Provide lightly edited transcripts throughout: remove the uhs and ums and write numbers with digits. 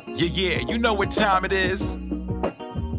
Yeah, you know what time it is.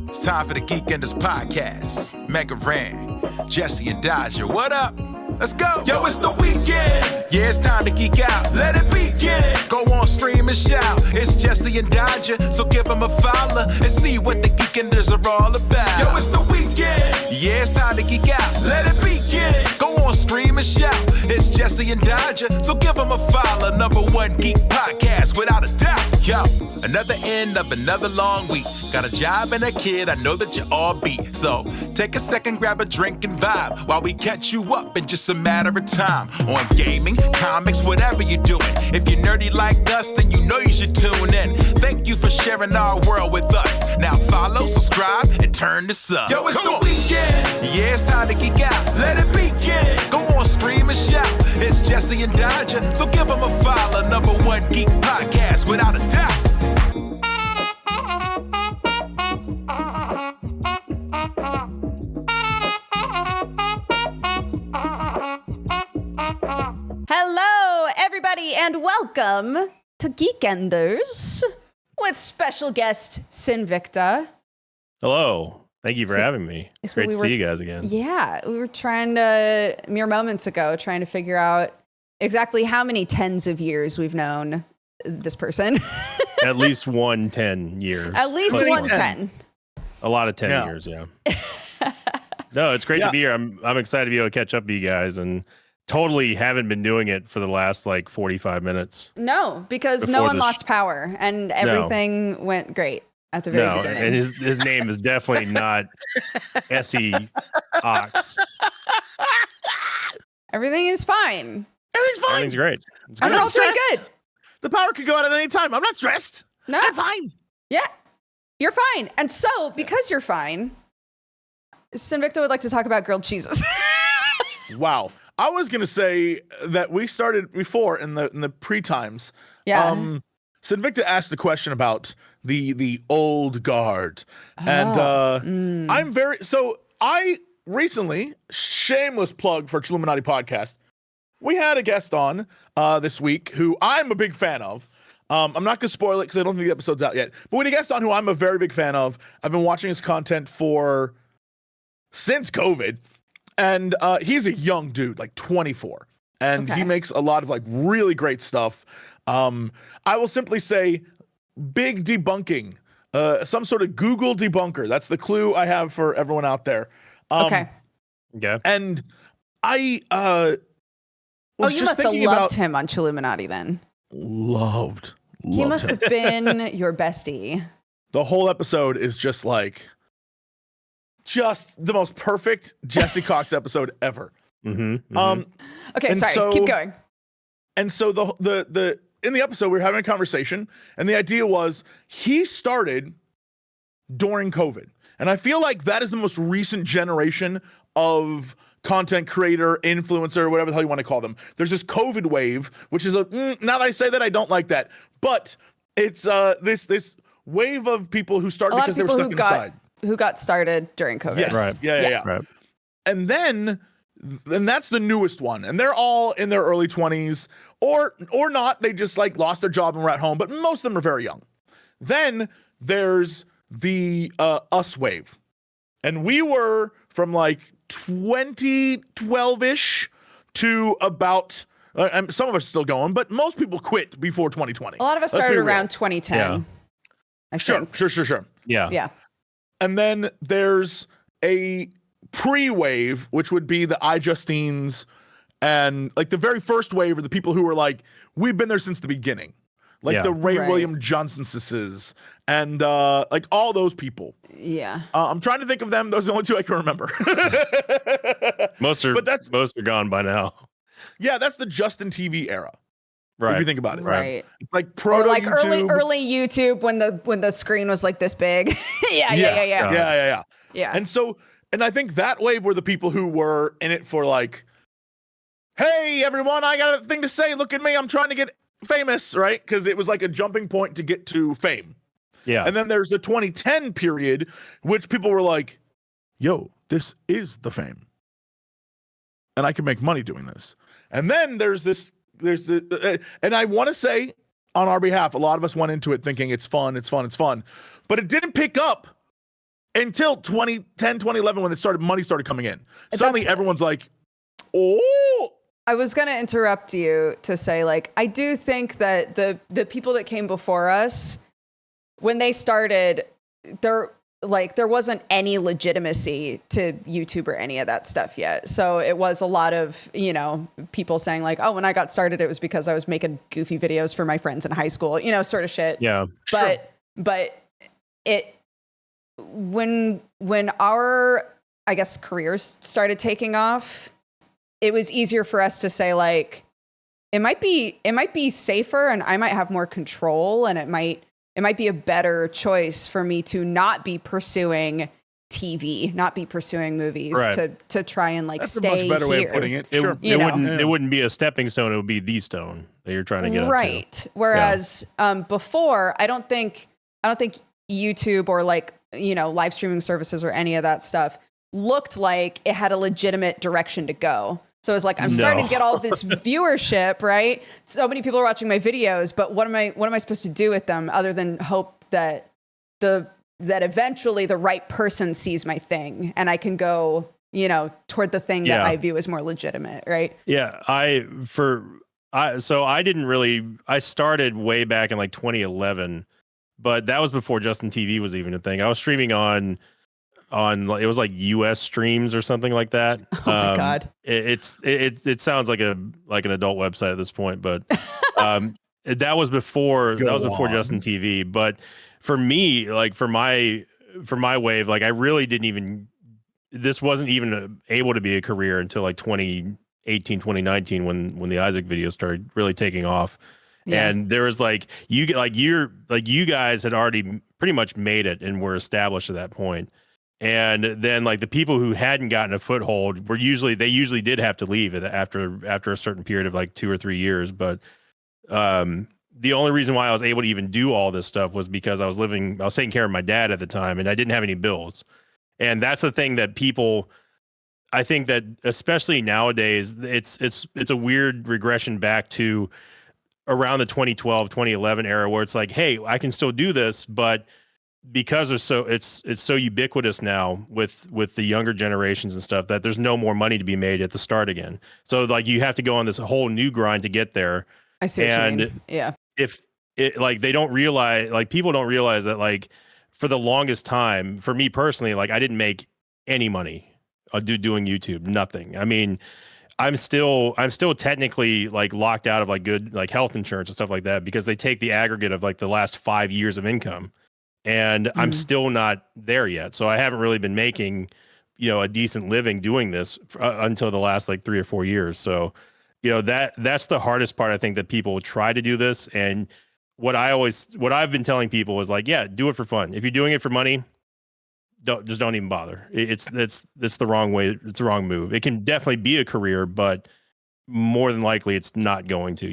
It's time for the Geekenders podcast. MegaRan, Jesse and Dodger, what up? Let's go. Yo, it's the weekend. Yeah, it's time to geek out. Let it begin. Go on, stream and shout. It's Jesse and Dodger, so give them a follow and see what the Geekenders are all about. Yo, it's the weekend. Yeah, it's time to geek out. Let it begin. Go on, stream and shout. It's Jesse and Dodger, so give them a follow. #1 geek podcast, without a doubt. Yo, another end of another long week. Got a job and a kid, I know that you all beat. So take a second, grab a drink and vibe while we catch you up in just a matter of time. On gaming, comics, whatever you're doing. If you're nerdy like us, then you know you should tune in. Thank you for sharing our world with us. Now follow, subscribe, and turn this up. Yo, it's the weekend. Yeah, it's time to geek out. Let it begin. Go on, scream and shout. It's Jesse and Dodger, so give them a follow. #1 geek podcast, without a doubt. Hello, everybody, and welcome to Geekenders with special guest Sinvicta. Hello. Thank you for having me. It's great to see you guys again. Yeah, we were trying to, mere moments ago, trying to figure out exactly how many tens of years we've known this person. At least 110 years. At least 110. A lot of 10 years, yeah. No, it's great to be here. I'm excited to be able to catch up with you guys, and totally haven't been doing it for the last like 45 minutes. No, because no one lost power and everything went great at the very beginning. And his name is definitely not Essie Ox. Everything is fine. Everything's fine. Everything's great. It's I'm good. all doing good. The power could go out at any time. I'm not stressed. No. I'm fine. Yeah, you're fine. And so, because you're fine, Sinvicta would like to talk about grilled cheeses. Wow. I was going to say that we started before in the pre-times. Yeah. Sinvicta asked a question about the old guard. And I recently, shameless plug for Illuminati podcast, we had a guest on this week who I'm a big fan of. I'm not going to spoil it because I don't think the episode's out yet. But we had a guest on who I'm a very big fan of. I've been watching his content since COVID. And he's a young dude, like 24. And he makes a lot of like really great stuff. I will simply say big debunking, some sort of Google debunker. That's the clue I have for everyone out there. Okay. Yeah. And I was you just must have thinking loved him on Illuminati then. Loved He must him. have been your bestie. The whole episode is just like the most perfect Jesse Cox episode ever. Okay, sorry, keep going. And so the in the episode we were having a conversation, and the idea was he started during COVID. And I feel like that is the most recent generation of content creator, influencer, whatever the hell you want to call them. There's this COVID wave, which is now that I say that, I don't like that. But it's this wave of people who started because they were stuck inside. Who got started during COVID. Yes. Right. Yeah. Right. And then that's the newest one. And they're all in their early 20s or not. They just like lost their job and were at home, but most of them are very young. Then there's the us wave. And we were from like 2012-ish to about some of us are still going, but most people quit before 2020. A lot of us started around 2010. Yeah. I think. Sure. Yeah. And then there's a pre-wave, which would be the iJustines, and like the very first wave are the people who were like, we've been there since the beginning. Like the Ray William Johnsonses and like all those people. Yeah. I'm trying to think of them. Those are the only two I can remember. Most are gone by now. Yeah, that's the Justin TV era. Right. If you think about it. Right. It's like proto like YouTube. early YouTube when the screen was like this big. Yeah. Yeah. Yeah. And I think that wave were the people who were in it for like, hey everyone, I got a thing to say. Look at me. I'm trying to get famous, right? Because it was like a jumping point to get to fame. Yeah. And then there's the 2010 period, which people were like, yo, this is the fame. And I can make money doing this. And then there's the, and I want to say, on our behalf. A lot of us went into it thinking it's fun, it's fun, it's fun. But it didn't pick up until 2010, 2011 when money started coming in. Suddenly everyone's like, oh. I was going to interrupt you to say, like, I do think that the people that came before us, when they started, there wasn't any legitimacy to YouTube or any of that stuff yet. So it was a lot of, people saying like, oh, when I got started, it was because I was making goofy videos for my friends in high school, sort of shit. Yeah. But when our, I guess, careers started taking off, it was easier for us to say like, it might be safer and I might have more control, and it might be a better choice for me to not be pursuing TV, not be pursuing movies, right. to try and like That's stay a much better here. way of putting it. Sure. It wouldn't be a stepping stone. It would be the stone that you're trying to get right. up to. Whereas before, I don't think YouTube or like, live streaming services or any of that stuff looked like it had a legitimate direction to go. So it's like, I'm starting to get all this viewership, right? So many people are watching my videos, but what am I supposed to do with them other than hope that eventually the right person sees my thing and I can go, toward the thing that I view as more legitimate, right? Yeah. I started way back in like 2011, but that was before Justin TV was even a thing. I was streaming on it was like US streams or something like that. Oh my God. It sounds like an adult website at this point, but that was before Justin TV. But for me, like for my wave, like I really this wasn't even able to be a career until like 2018, 2019 when the Isaac videos started really taking off. Yeah. And there was you guys had already pretty much made it and were established at that point. And then like the people who hadn't gotten a foothold were usually did have to leave after a certain period of like 2 or 3 years. But the only reason why I was able to even do all this stuff was because I was taking care of my dad at the time and I didn't have any bills. And that's the thing that I think that especially nowadays, it's a weird regression back to around the 2012, 2011 era where it's like, hey, I can still do this, but because it's so ubiquitous now with the younger generations and stuff that there's no more money to be made at the start again. So like you have to go on this whole new grind to get there. I see what you mean. Yeah. If it like they don't realize, like people don't realize that like for the longest time, for me personally, like I didn't make any money doing YouTube, nothing. I mean, I'm still technically like locked out of like good like health insurance and stuff like that because they take the aggregate of like the last 5 years of income. And I'm still not there yet. So I haven't really been making, a decent living doing this until the last like 3 or 4 years. So, that's the hardest part. I think that people try to do this. And what I've been telling people is like, yeah, do it for fun. If you're doing it for money, don't even bother. It's the wrong way. It's the wrong move. It can definitely be a career, but more than likely it's not going to.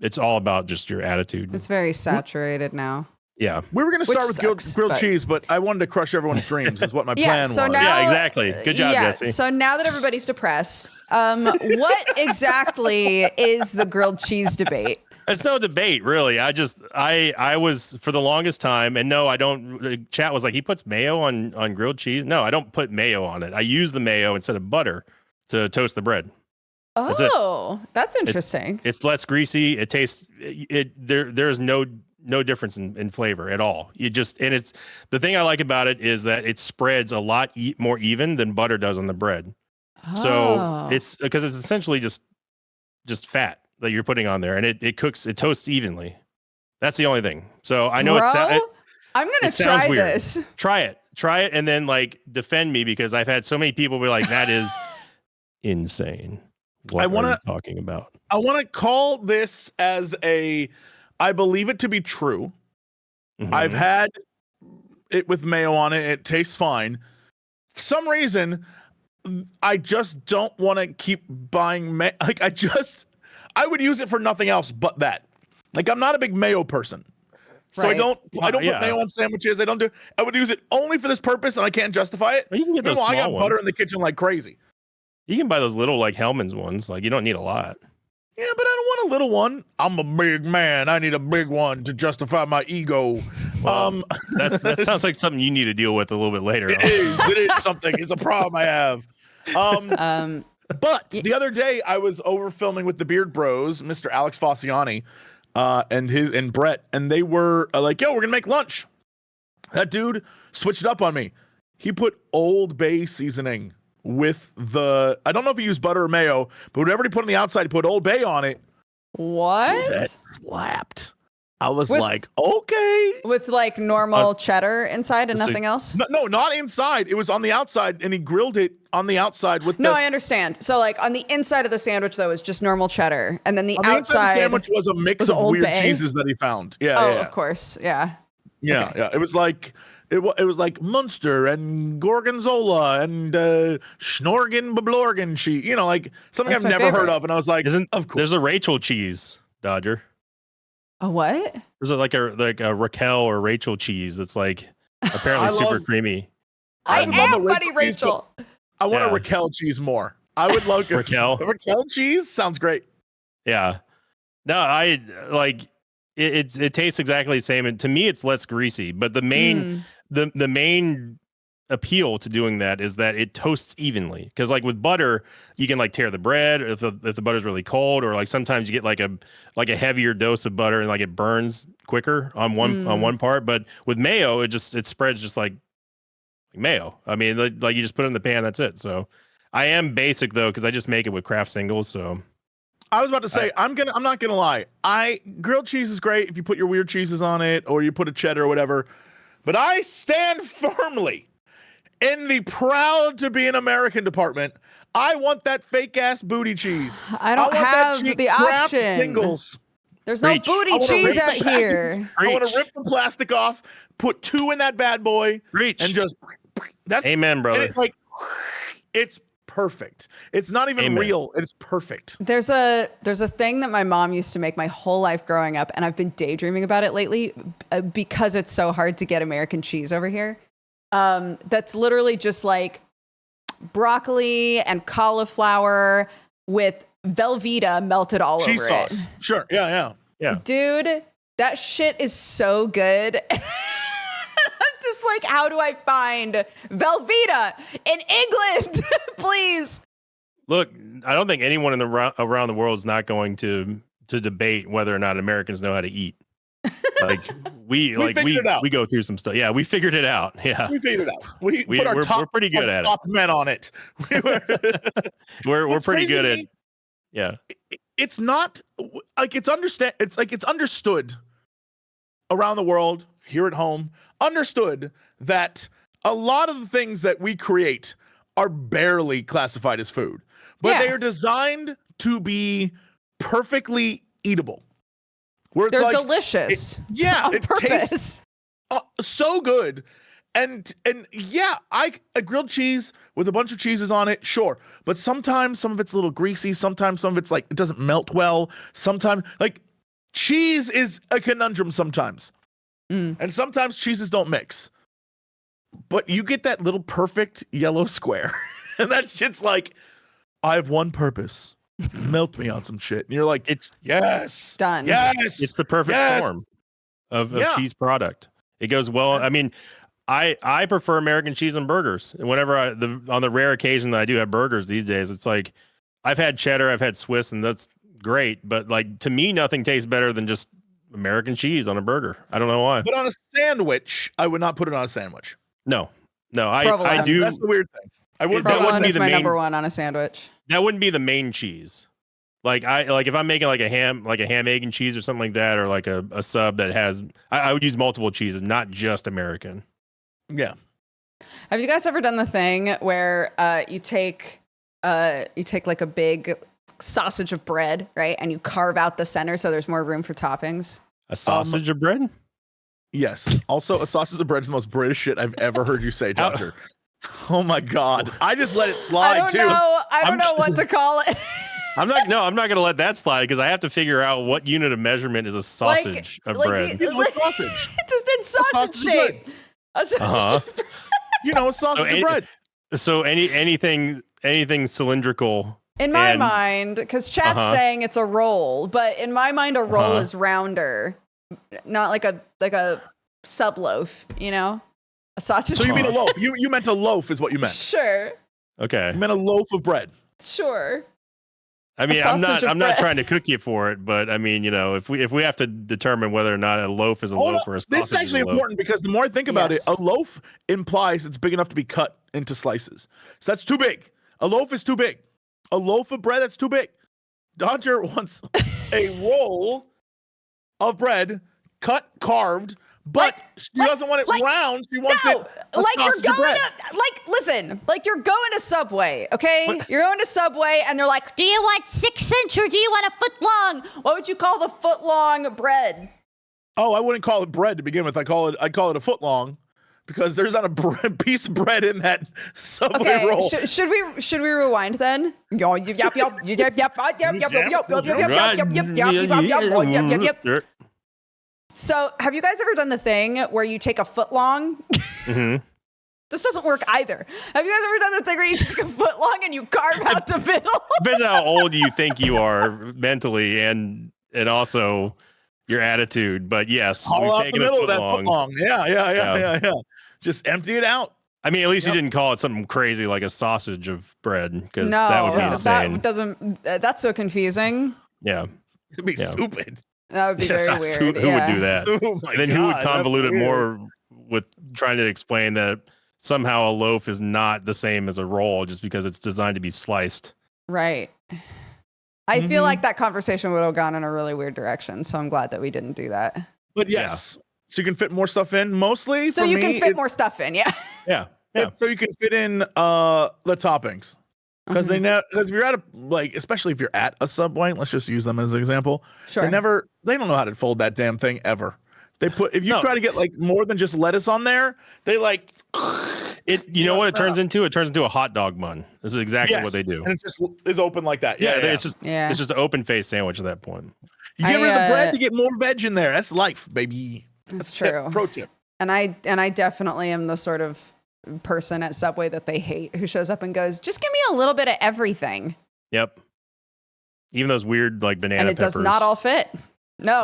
It's all about just your attitude. It's very saturated now. Yeah. We were going to start with grilled cheese, but I wanted to crush everyone's dreams is what my plan was. Yeah, exactly. Good job, Jesse. So now that everybody's depressed, what exactly is the grilled cheese debate? It's no debate, really. I was for the longest time, and no, I don't. Chat was like, he puts mayo on grilled cheese. No, I don't put mayo on it. I use the mayo instead of butter to toast the bread. That's interesting. It's less greasy. It tastes there's no difference in flavor at all. It's the thing I like about it is that it spreads a lot more even than butter does on the bread. So it's because it's essentially just fat that you're putting on there, and it toasts evenly. That's the only thing. So I know I'm gonna try this. Try it, and then like defend me because I've had so many people be like, "That is insane." What are you talking about? I want to call this as I believe it to be true. Mm-hmm. I've had it with mayo on it. It tastes fine. For some reason, I just don't want to keep buying mayo. Like I would use it for nothing else but that. Like I'm not a big mayo person. So right. I don't put mayo on sandwiches. I would use it only for this purpose and I can't justify it. Well, you can get those small I got ones. Butter in the kitchen like crazy. You can buy those little like Hellman's ones. Like you don't need a lot. Yeah, but I don't want a little one. I'm a big man. I need a big one to justify my ego. Well, that sounds like something you need to deal with a little bit later. It is something. It's a problem I have. But the other day I was over filming with the Beard Bros, Mr. Alex Fossiani, and Brett, and they were like, "Yo, we're gonna make lunch." That dude switched it up on me. He put Old Bay seasoning with I don't know if he used butter or mayo, but whatever he put on the outside, he put Old Bay on it. What? Dude, that slapped. I was like, okay. With like normal cheddar inside and nothing else? No, not inside. It was on the outside, and he grilled it on the outside with No, I understand. So like on the inside of the sandwich, though, is just normal cheddar. And then the outside inside of the sandwich was a mix of Old weird Bay? cheeses that he found. Yeah, of course. Yeah. Yeah, Okay. yeah. It was like like Munster and Gorgonzola and Schnorgen Bablorgen cheese. You know, like something That's I've my never heard favorite. of. And I was like, of course. There's a Rachel cheese, Dodger. A what? There's like a Raquel or Rachel cheese that's like apparently super creamy. I love am the Buddy Rachel. I want a Raquel cheese more. I would love Raquel. Raquel cheese sounds great. Yeah. No, I like it tastes exactly the same. And to me, it's less greasy. But the main the main appeal to doing that is that it toasts evenly. Because like with butter, you can like tear the bread if the butter's really cold, or like sometimes you get like a heavier dose of butter and like it burns quicker on one part. But with mayo, it spreads just like mayo. I mean, like you just put it in the pan, that's it. So I am basic though, because I just make it with Kraft singles. So I was about to say, I'm not gonna lie. Grilled cheese is great if you put your weird cheeses on it or you put a cheddar or whatever. But I stand firmly in the proud to be an American department. I want that fake ass booty cheese. I don't have the Kraft option. Singles. There's no booty cheese out here. I want to rip the plastic off, put 2 in that bad boy, and just that's amen, brother. It's perfect. It's not even real. It's perfect. There's a thing that my mom used to make my whole life growing up, and I've been daydreaming about it lately because it's so hard to get American cheese over here. That's literally just like broccoli and cauliflower with Velveeta melted all cheese over sauce. it. Sure. Yeah. Dude, that shit is so good. I'm just like, how do I find Velveeta in England? Please. Look, I don't think anyone around the world is not going to debate whether or not Americans know how to eat. Like we go through some stuff. Yeah, we figured it out. Yeah, we figured it out. We put our we're pretty good at top men on it. We're pretty good at. Yeah, it's not like it's understood around the world, here at home, understood that a lot of the things that we create are barely classified as food, but they are designed to be perfectly eatable. Where it's they're delicious. It tastes so good. And yeah, a grilled cheese with a bunch of cheeses on it, sure. But sometimes some of it's a little greasy. Sometimes some of it's like it doesn't melt well. Sometimes like cheese is a conundrum sometimes. And sometimes cheeses don't mix. But you get that little perfect yellow square. And that shit's like, I have one purpose. Melt me on some shit. And you're like, it's done. Yes. It's the perfect form of cheese product. It goes well. I mean, I prefer American cheese on burgers. And whenever on the rare occasion that I do have burgers these days, it's like I've had cheddar, I've had Swiss, and that's great. But like to me, nothing tastes better than just American cheese on a burger. I don't know why. But on a sandwich, I would not put it on a sandwich. No, I do. That's the weird thing. I would. Provolone is my number one on a sandwich. That wouldn't be the main cheese. Like if I'm making like a ham, egg and cheese or something like that, or like a sub that has, I would use multiple cheeses, not just American. Yeah. Have you guys ever done the thing where you take like a big sausage of bread, right, and you carve out the center so there's more room for toppings? A sausage of bread? Yes. Also, a sausage of bread is the most British shit I've ever heard you say, Doctor. Oh my God! I just let it slide too. I don't know what to call it. I'm not going to let that slide because I have to figure out what unit of measurement is a sausage of bread. Sausage. It just in sausage shape. A sausage. A sausage of bread. So anything cylindrical In my mind, because chat's saying it's a roll, but in my mind, a roll is rounder, not like a sub loaf, a sausage. So you mean a loaf? You meant a loaf is what you meant. Sure. Okay. You meant a loaf of bread. Sure. I mean, I'm not trying to cook you for it, but I mean, if we have to determine whether or not a loaf is a loaf or a sausage. This is actually important because the more I think about it, a loaf implies it's big enough to be cut into slices. So that's too big. A loaf is too big. A loaf of bread, that's too big. Dodger wants a roll of bread, carved, but she doesn't want it round. She wants it like you're going to Subway, okay? What? You're going to Subway, and they're like, do you want 6 inch or do you want a foot long? What would you call the foot long bread? Oh, I wouldn't call it bread to begin with. I'd call it a foot long. Because there's not a piece of bread in that Subway roll. Should we rewind then? So, have you guys ever done the thing where you take a foot long? This doesn't work either. Have you guys ever done the thing where you take a foot long and you carve out the middle? Depends on how old you think you are mentally and also your attitude. But yes, all out the middle of that foot long. Yeah. Just empty it out. I mean, at least you didn't call it something crazy like a sausage of bread, because that would be insane. That's so confusing. Yeah. It'd be stupid. That would be very weird. Who would do that? And then who would convolute it more with trying to explain that somehow a loaf is not the same as a roll just because it's designed to be sliced? Right. I feel like that conversation would have gone in a really weird direction, so I'm glad that we didn't do that. But yes. Yeah. So you can fit more stuff in, mostly. So you can fit more stuff in, yeah. Yeah. So you can fit in the toppings, because because if you're at especially if you're at a Subway, let's just use them as an example. Sure. They don't know how to fold that damn thing ever. If you try to get more than just lettuce on there, they it. You know what it turns into? It turns into a hot dog bun. This is exactly what they do. And it just is open like that. It's just an open face sandwich at that point. You get rid of the bread to get more veg in there. That's life, baby. That's true. Pro tip. And I definitely am the sort of person at Subway that they hate, who shows up and goes, just give me a little bit of everything. Yep. Even those weird banana and it peppers. does not all fit. No.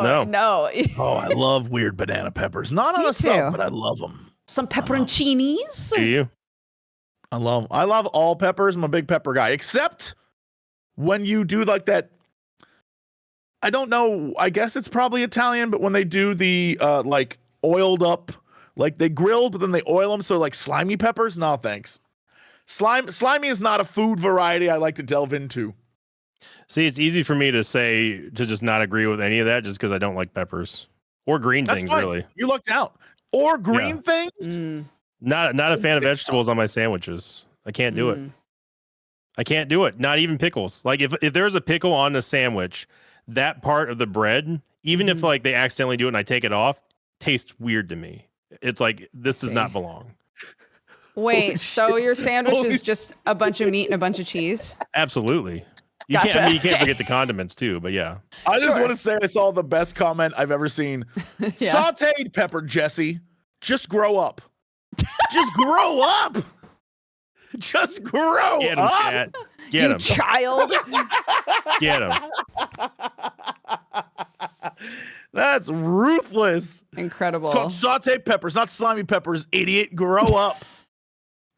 Oh, I love weird banana peppers. Not on a sub, but I love them. Some pepperoncinis. Do you? I love all peppers. I'm a big pepper guy, except when you do that. I don't know. I guess it's probably Italian, but when they do the oiled up, they grill, but then they oil them, so slimy peppers. No, thanks. Slimy is not a food variety I like to delve into. See, it's easy for me to just not agree with any of that, just because I don't like peppers or green things. Fine. Really, you lucked out. Or green things. Not a fan of vegetables on my sandwiches. I can't do it. I can't do it. Not even pickles. If there's a pickle on a sandwich, that part of the bread, even if they accidentally do it and I take it off, tastes weird to me. It's this does not belong. Wait, so your sandwich is just a bunch of meat and a bunch of cheese? Absolutely. Gotcha. You can't forget the condiments too, but yeah. I just want to say I saw the best comment I've ever seen. Sauteed pepper, Jesse. Just grow up. Just grow up. Just grow Get him, up. Chat. Get him. Child. Get him. That's ruthless. Incredible. It's called sauteed peppers, not slimy peppers, idiot. Grow up.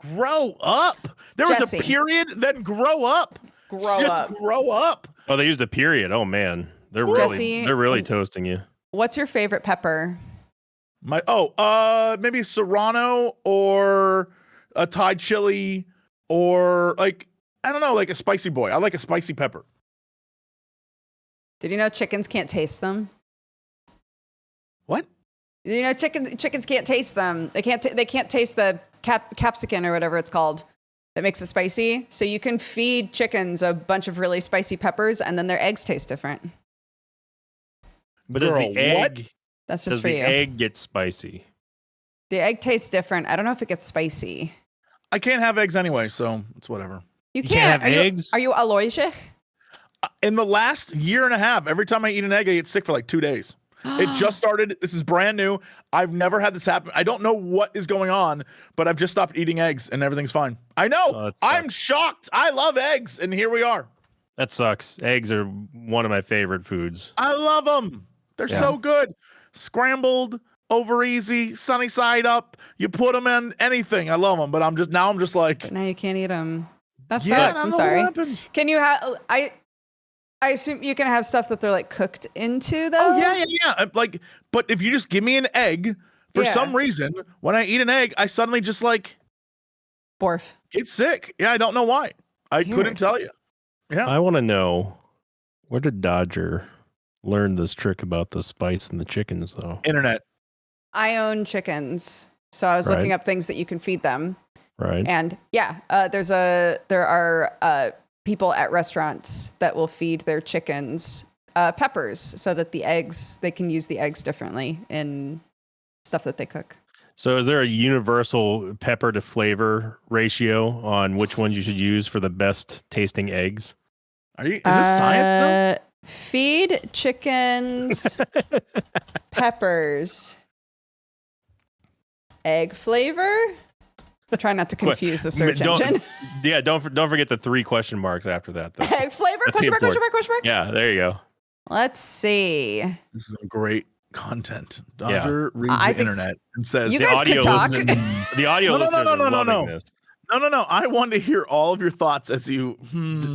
Grow up. There was a period, then grow up. Just grow up. Oh, they used a period. Oh man. They're really toasting you. What's your favorite pepper? Maybe serrano or a Thai chili or I don't know, a spicy boy. I like a spicy pepper. Did you know chickens can't taste them? What? Did you know chickens can't taste them? They can't taste the capsicum or whatever it's called that makes it spicy. So you can feed chickens a bunch of really spicy peppers, and then their eggs taste different. But does the egg? What? That's just for you. Does the egg get spicy? The egg tastes different. I don't know if it gets spicy. I can't have eggs anyway, so it's whatever. You can't have eggs? Are you allergic? In the last year and a half, every time I eat an egg, I get sick for 2 days. It just started. This is brand new. I've never had this happen. I don't know what is going on, but I've just stopped eating eggs and everything's fine. I know. I'm shocked. I love eggs, and here we are. That sucks. Eggs are one of my favorite foods. I love them. They're so good. Scrambled, over easy, sunny side up. You put them in anything. I love them, but I'm just like. But now you can't eat them. That Yeah, sucks. I'm I don't know what sorry. happened. Can you have? I assume you can have stuff that they're like cooked into though. Oh yeah. Like, but if you just give me an egg, for some reason, when I eat an egg, I suddenly just like Borf. get sick. Yeah, I don't know why. I Weird. couldn't tell you. Yeah. I want to know, where did Dodger learn this trick about the spice in the chickens, though? Internet. I own chickens, so I was looking up things that you can feed them. Right. And there are people at restaurants that will feed their chickens peppers so that they can use the eggs differently in stuff that they cook. So is there a universal pepper to flavor ratio on which ones you should use for the best tasting eggs? Is this science now? Feed chickens peppers. Egg flavor? Try not to confuse the search engine. Yeah, don't forget the 3 question marks after that, though. Egg flavor? Question mark? Yeah, there you go. Let's see. This is some great content. Dodger reads I the think internet and says You guys could talk. The audio listeners are loving this. No. I want to hear all of your thoughts as you.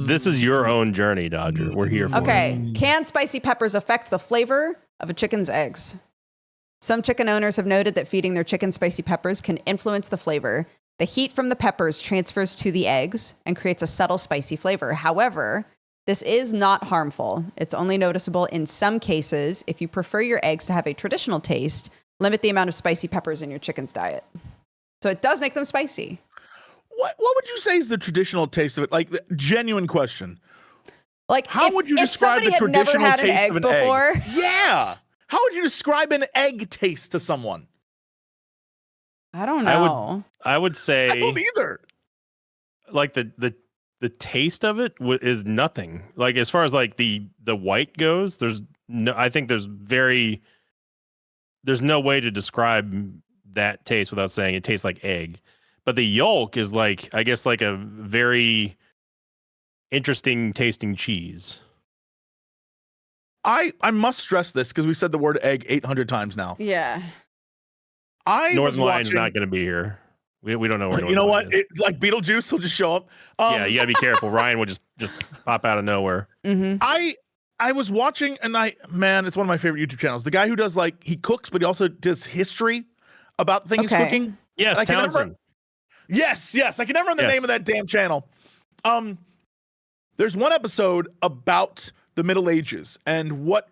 This is your own journey, Dodger. We're here for it. Okay. Can spicy peppers affect the flavor of a chicken's eggs? Some chicken owners have noted that feeding their chicken spicy peppers can influence the flavor. The heat from the peppers transfers to the eggs and creates a subtle spicy flavor. However, this is not harmful. It's only noticeable in some cases. If you prefer your eggs to have a traditional taste, limit the amount of spicy peppers in your chicken's diet. So it does make them spicy. What would you say is the traditional taste of it? Like, the genuine question. Like, how would you describe the traditional taste of an egg? Yeah. How would you describe an egg taste to someone? I don't know. I would say I don't either. Like the taste of it is nothing. Like, as far as like the white goes, I think there's no way to describe that taste without saying it tastes like egg. But the yolk is like, I guess, like a very interesting tasting cheese. I must stress this because we said the word egg 800 times now. Yeah. Northern Lion's not going to be here. We don't know where Northern You know Lion what? is. Like Beetlejuice will just show up. Yeah, you got to be careful. Ryan would just pop out of nowhere. Mm-hmm. I was watching, and it's one of my favorite YouTube channels. The guy who does, like, he cooks, but he also does history about the thing he's cooking. Yes, Townsend. Yes. I can never remember the name of that damn channel. There's one episode about the Middle Ages and what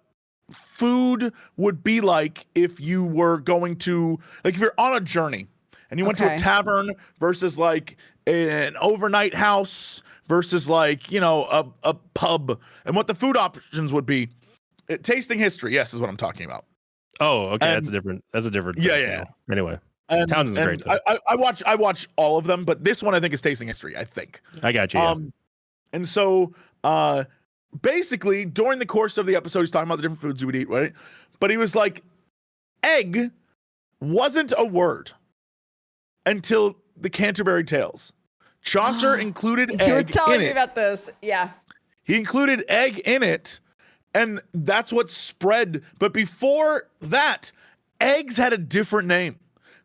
food would be like if you were going to, like, if you're on a journey and you went to a tavern versus like an overnight house versus like, a pub, and what the food options would be. Tasting history, yes, is what I'm talking about. Oh, okay, that's a different. Yeah. Anyway, Townsend's great. I watch all of them, but this one I think is tasting history. I think I got you. Yeah. And so basically during the course of the episode, he's talking about the different foods you would eat, right? But he was like, egg wasn't a word until the Canterbury Tales. Chaucer included egg in it. You were telling me about this. Yeah. He included egg in it, and that's what spread. But before that, eggs had a different name.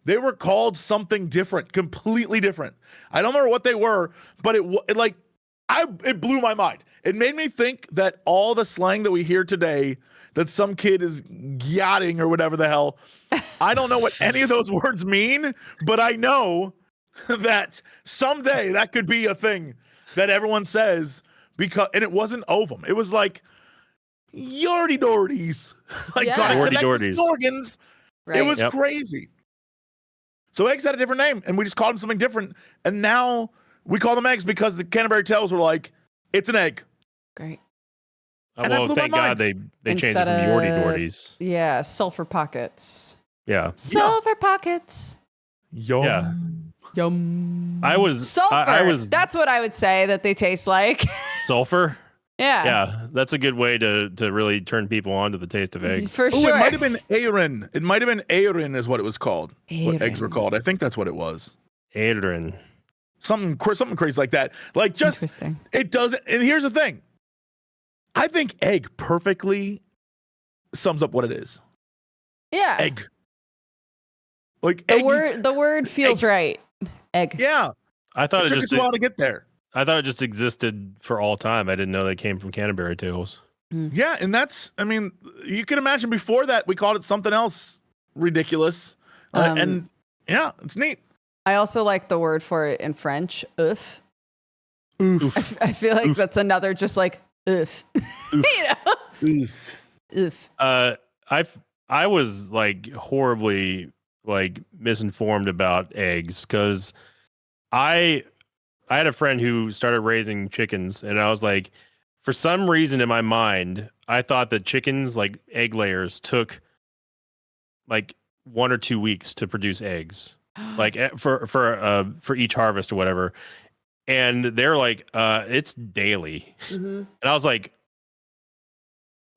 They were called something different, completely different. I don't remember what they were, but it blew my mind. It made me think that all the slang that we hear today, that some kid is yachting or whatever the hell, I don't know what any of those words mean, but I know that someday that could be a thing that everyone says, and it wasn't ovum. It was like Yordy Dorties. Organs. Right. It was crazy. So eggs had a different name, and we just called them something different. And now we call them eggs because the Canterbury Tales were like, it's an egg. Great. Well, thank God they changed it from Yordy Dorties. Yeah, sulfur pockets. Yeah. Sulfur pockets. Yum. Yeah. Yum. Sulfur. That's what I would say that they taste like. Sulfur? Yeah. Yeah. That's a good way to really turn people on to the taste of eggs. For sure. It might have been Aerin. It might have been Aerin is what it was called. What eggs were called. I think that's what it was. Aerin. Something crazy like that. Like, just, it doesn't. And here's the thing. I think egg perfectly sums up what it is. Yeah. Egg. Like The egg. the word feels right. Egg. Yeah. I thought It took us a while to get there. I thought it just existed for all time. I didn't know they came from Canterbury Tales. Yeah, and that's, I mean, you can imagine before that we called it something else ridiculous. And yeah, it's neat. I also like the word for it in French, oof. Oof. I feel like that's another just like oof. You know? Oof. Oof. I was like horribly like misinformed about eggs because I had a friend who started raising chickens, and I was like, for some reason in my mind, I thought that chickens, like egg layers, took like 1 or 2 weeks to produce eggs, like for each harvest or whatever. And they're like, it's daily. Mm-hmm. And I was like,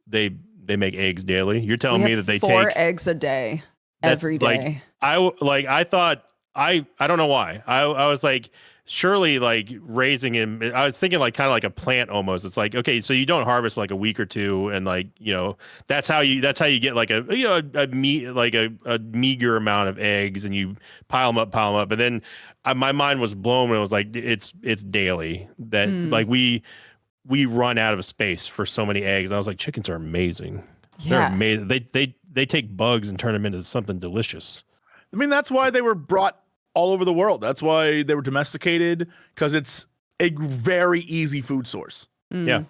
they make eggs daily. You're telling me that they 4 take eggs a day every day. I thought I don't know why. I was like, surely like raising him, I was thinking like kind of like a plant almost. It's like, okay, so you don't harvest like a week or two, and like, you know, that's how you get like a, you know, a meager amount of eggs, and you pile them up. And then my mind was blown when it was like, it's daily that like we run out of space for so many eggs. And I was like, chickens are amazing. Yeah. They're amazing. They take bugs and turn them into something delicious. I mean, that's why they were brought all over the world. That's why they were domesticated, because it's a very easy food source. Yeah.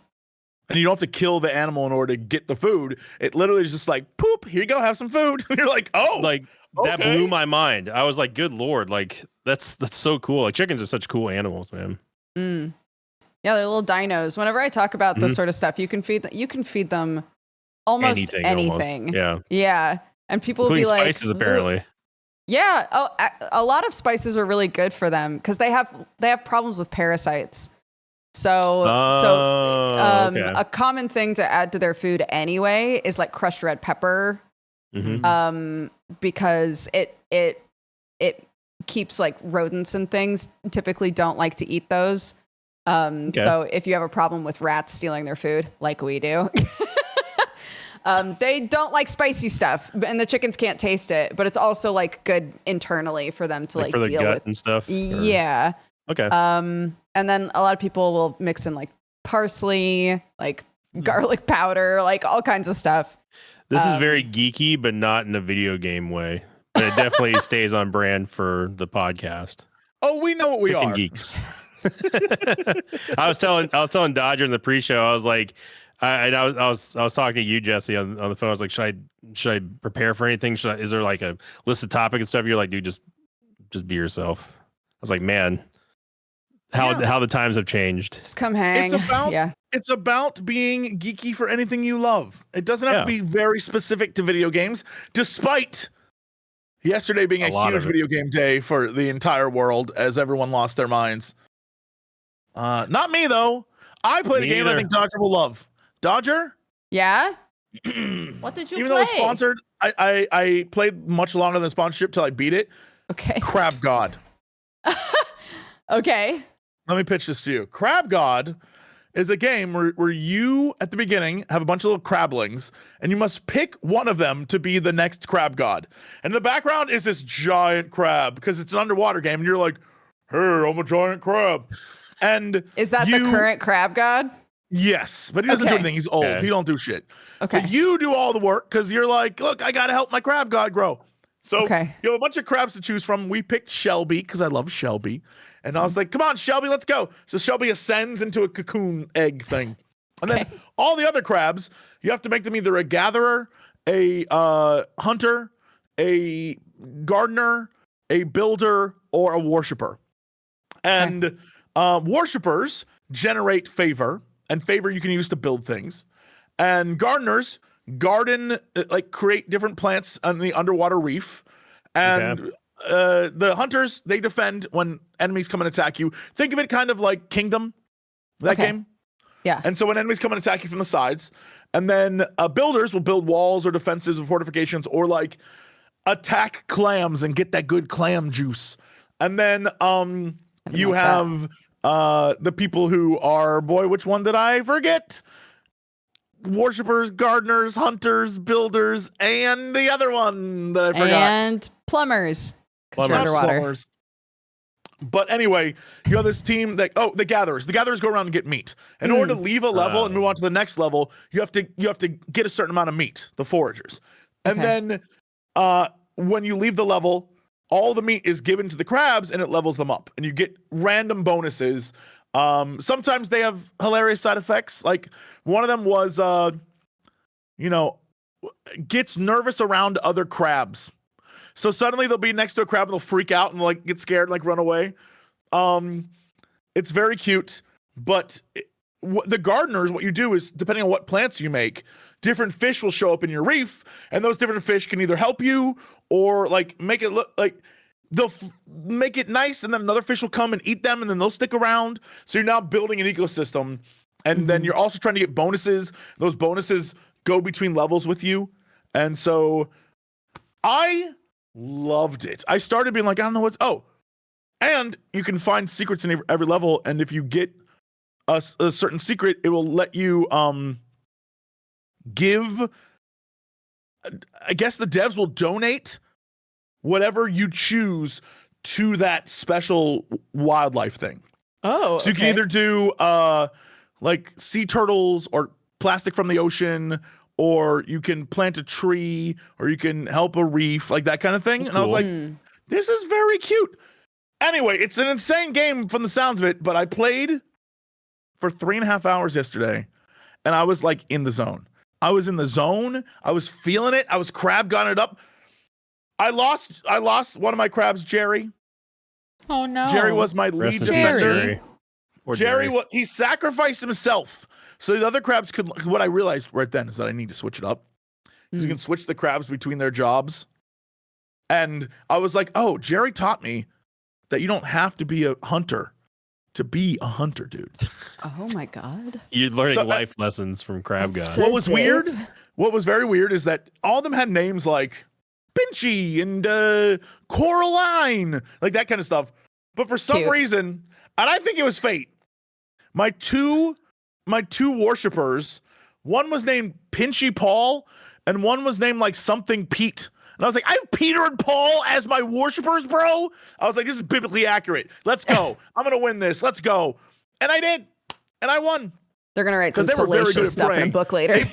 And you don't have to kill the animal in order to get the food. It literally is just like, poop, here you go, have some food. And you're like, oh, like that blew my mind. I was like, good Lord, like that's so cool. Like chickens are such cool animals, man. Yeah, they're little dinos. Whenever I talk about this sort of stuff, you can feed them almost anything. Yeah. Yeah. And people will including be like spices, apparently. Yeah. Oh, a lot of spices are really good for them because they have problems with parasites. So okay. a common thing to add to their food anyway is like crushed red pepper, because it keeps like rodents and things typically don't like to eat those. So if you have a problem with rats stealing their food, like we do. They don't like spicy stuff, and the chickens can't taste it, but it's also like good internally for them to like for the deal gut with and stuff. Yeah. Okay. And then a lot of people will mix in like parsley, like garlic powder, like all kinds of stuff. This is very geeky, but not in a video game way. But it definitely stays on brand for the podcast. Oh, we know what we Chicken are. Geeks. I was telling Dodger in the pre-show, I was like, I was talking to you, Jesse, on the phone. I was like, should I prepare for anything? Is there like a list of topics and stuff? You're like, dude, just be yourself. I was like, man, how the times have changed. Just come hang. It's about being geeky for anything you love. It doesn't have to be very specific to video games, despite yesterday being a huge video game day for the entire world as everyone lost their minds. Not me, though. I played a game I think Dodger will love. Dodger? Yeah? What did you Even play? though it's sponsored, I played much longer than sponsorship till I beat it. Okay. CrabGod. Okay. Let me pitch this to you. CrabGod is a game where you, at the beginning, have a bunch of little crablings, and you must pick one of them to be the next CrabGod. And in the background is this giant crab, because it's an underwater game, and you're like, hey, I'm a giant crab. And is that the current CrabGod? Yes, but he doesn't do anything. He's old. He don't do shit. Okay. But you do all the work because you're like, look, I got to help my CrabGod grow. So you have a bunch of crabs to choose from. We picked Shelby because I love Shelby. And I was like, come on, Shelby, let's go. So Shelby ascends into a cocoon egg thing. And then all the other crabs, you have to make them either a gatherer, a hunter, a gardener, a builder, or a worshiper. And worshipers generate favor. And favor you can use to build things. And gardeners garden, like create different plants on the underwater reef. And the hunters, they defend when enemies come and attack you. Think of it kind of like Kingdom, that game. Yeah. And so when enemies come and attack you from the sides, and then builders will build walls or defenses or fortifications, or like attack clams and get that good clam juice. And then you have the people who are, boy, which one did I forget? worshippers, gardeners, hunters, builders, and the other one that I forgot. And plumbers. 'Cause you're underwater. Plumbers. But anyway, you have this team that the gatherers. The gatherers go around and get meat. In order to leave a level and move on to the next level, you have to get a certain amount of meat, the foragers. And then when you leave the level, all the meat is given to the crabs and it levels them up. And you get random bonuses. Sometimes they have hilarious side effects. Like one of them was gets nervous around other crabs. So suddenly they'll be next to a crab and they'll freak out and like get scared and like run away. It's very cute, but the gardeners, what you do is, depending on what plants you make, different fish will show up in your reef, and those different fish can either help you or like make it look like they'll make it nice, and then another fish will come and eat them, and then they'll stick around. So you're now building an ecosystem, and then you're also trying to get bonuses. Those bonuses go between levels with you, and so I loved it. I started being like, I don't know and you can find secrets in every level, and if you get a certain secret, it will let you give, I guess the devs will donate whatever you choose to that special wildlife thing. Oh, so you can either do like sea turtles or plastic from the ocean, or you can plant a tree, or you can help a reef, like that kind of thing. That's cool. I was like, this is very cute. Anyway, it's an insane game from the sounds of it, but I played for 3.5 hours yesterday, and I was like in the zone. I was in the zone. I was feeling it. I was CrabGod it up. I lost one of my crabs, Jerry. Oh no. Jerry was my lead defender. Jerry, he sacrificed himself. So the other crabs could. What I realized right then is that I need to switch it up. Because you can switch the crabs between their jobs. And I was like, oh, Jerry taught me that you don't have to be a hunter to be a hunter, dude. Oh my God. You're learning life lessons from CrabGod. So what was weird? What was very weird is that all of them had names like Pinchy and Coraline, like that kind of stuff. But for some reason, and I think it was fate, my two worshippers, one was named Pinchy Paul, and one was named like something Pete. And I was like, I have Peter and Paul as my worshippers, bro. I was like, this is biblically accurate. Let's go. I'm going to win this. Let's go. And I did. And I won. They're going to write some salacious stuff in a book later.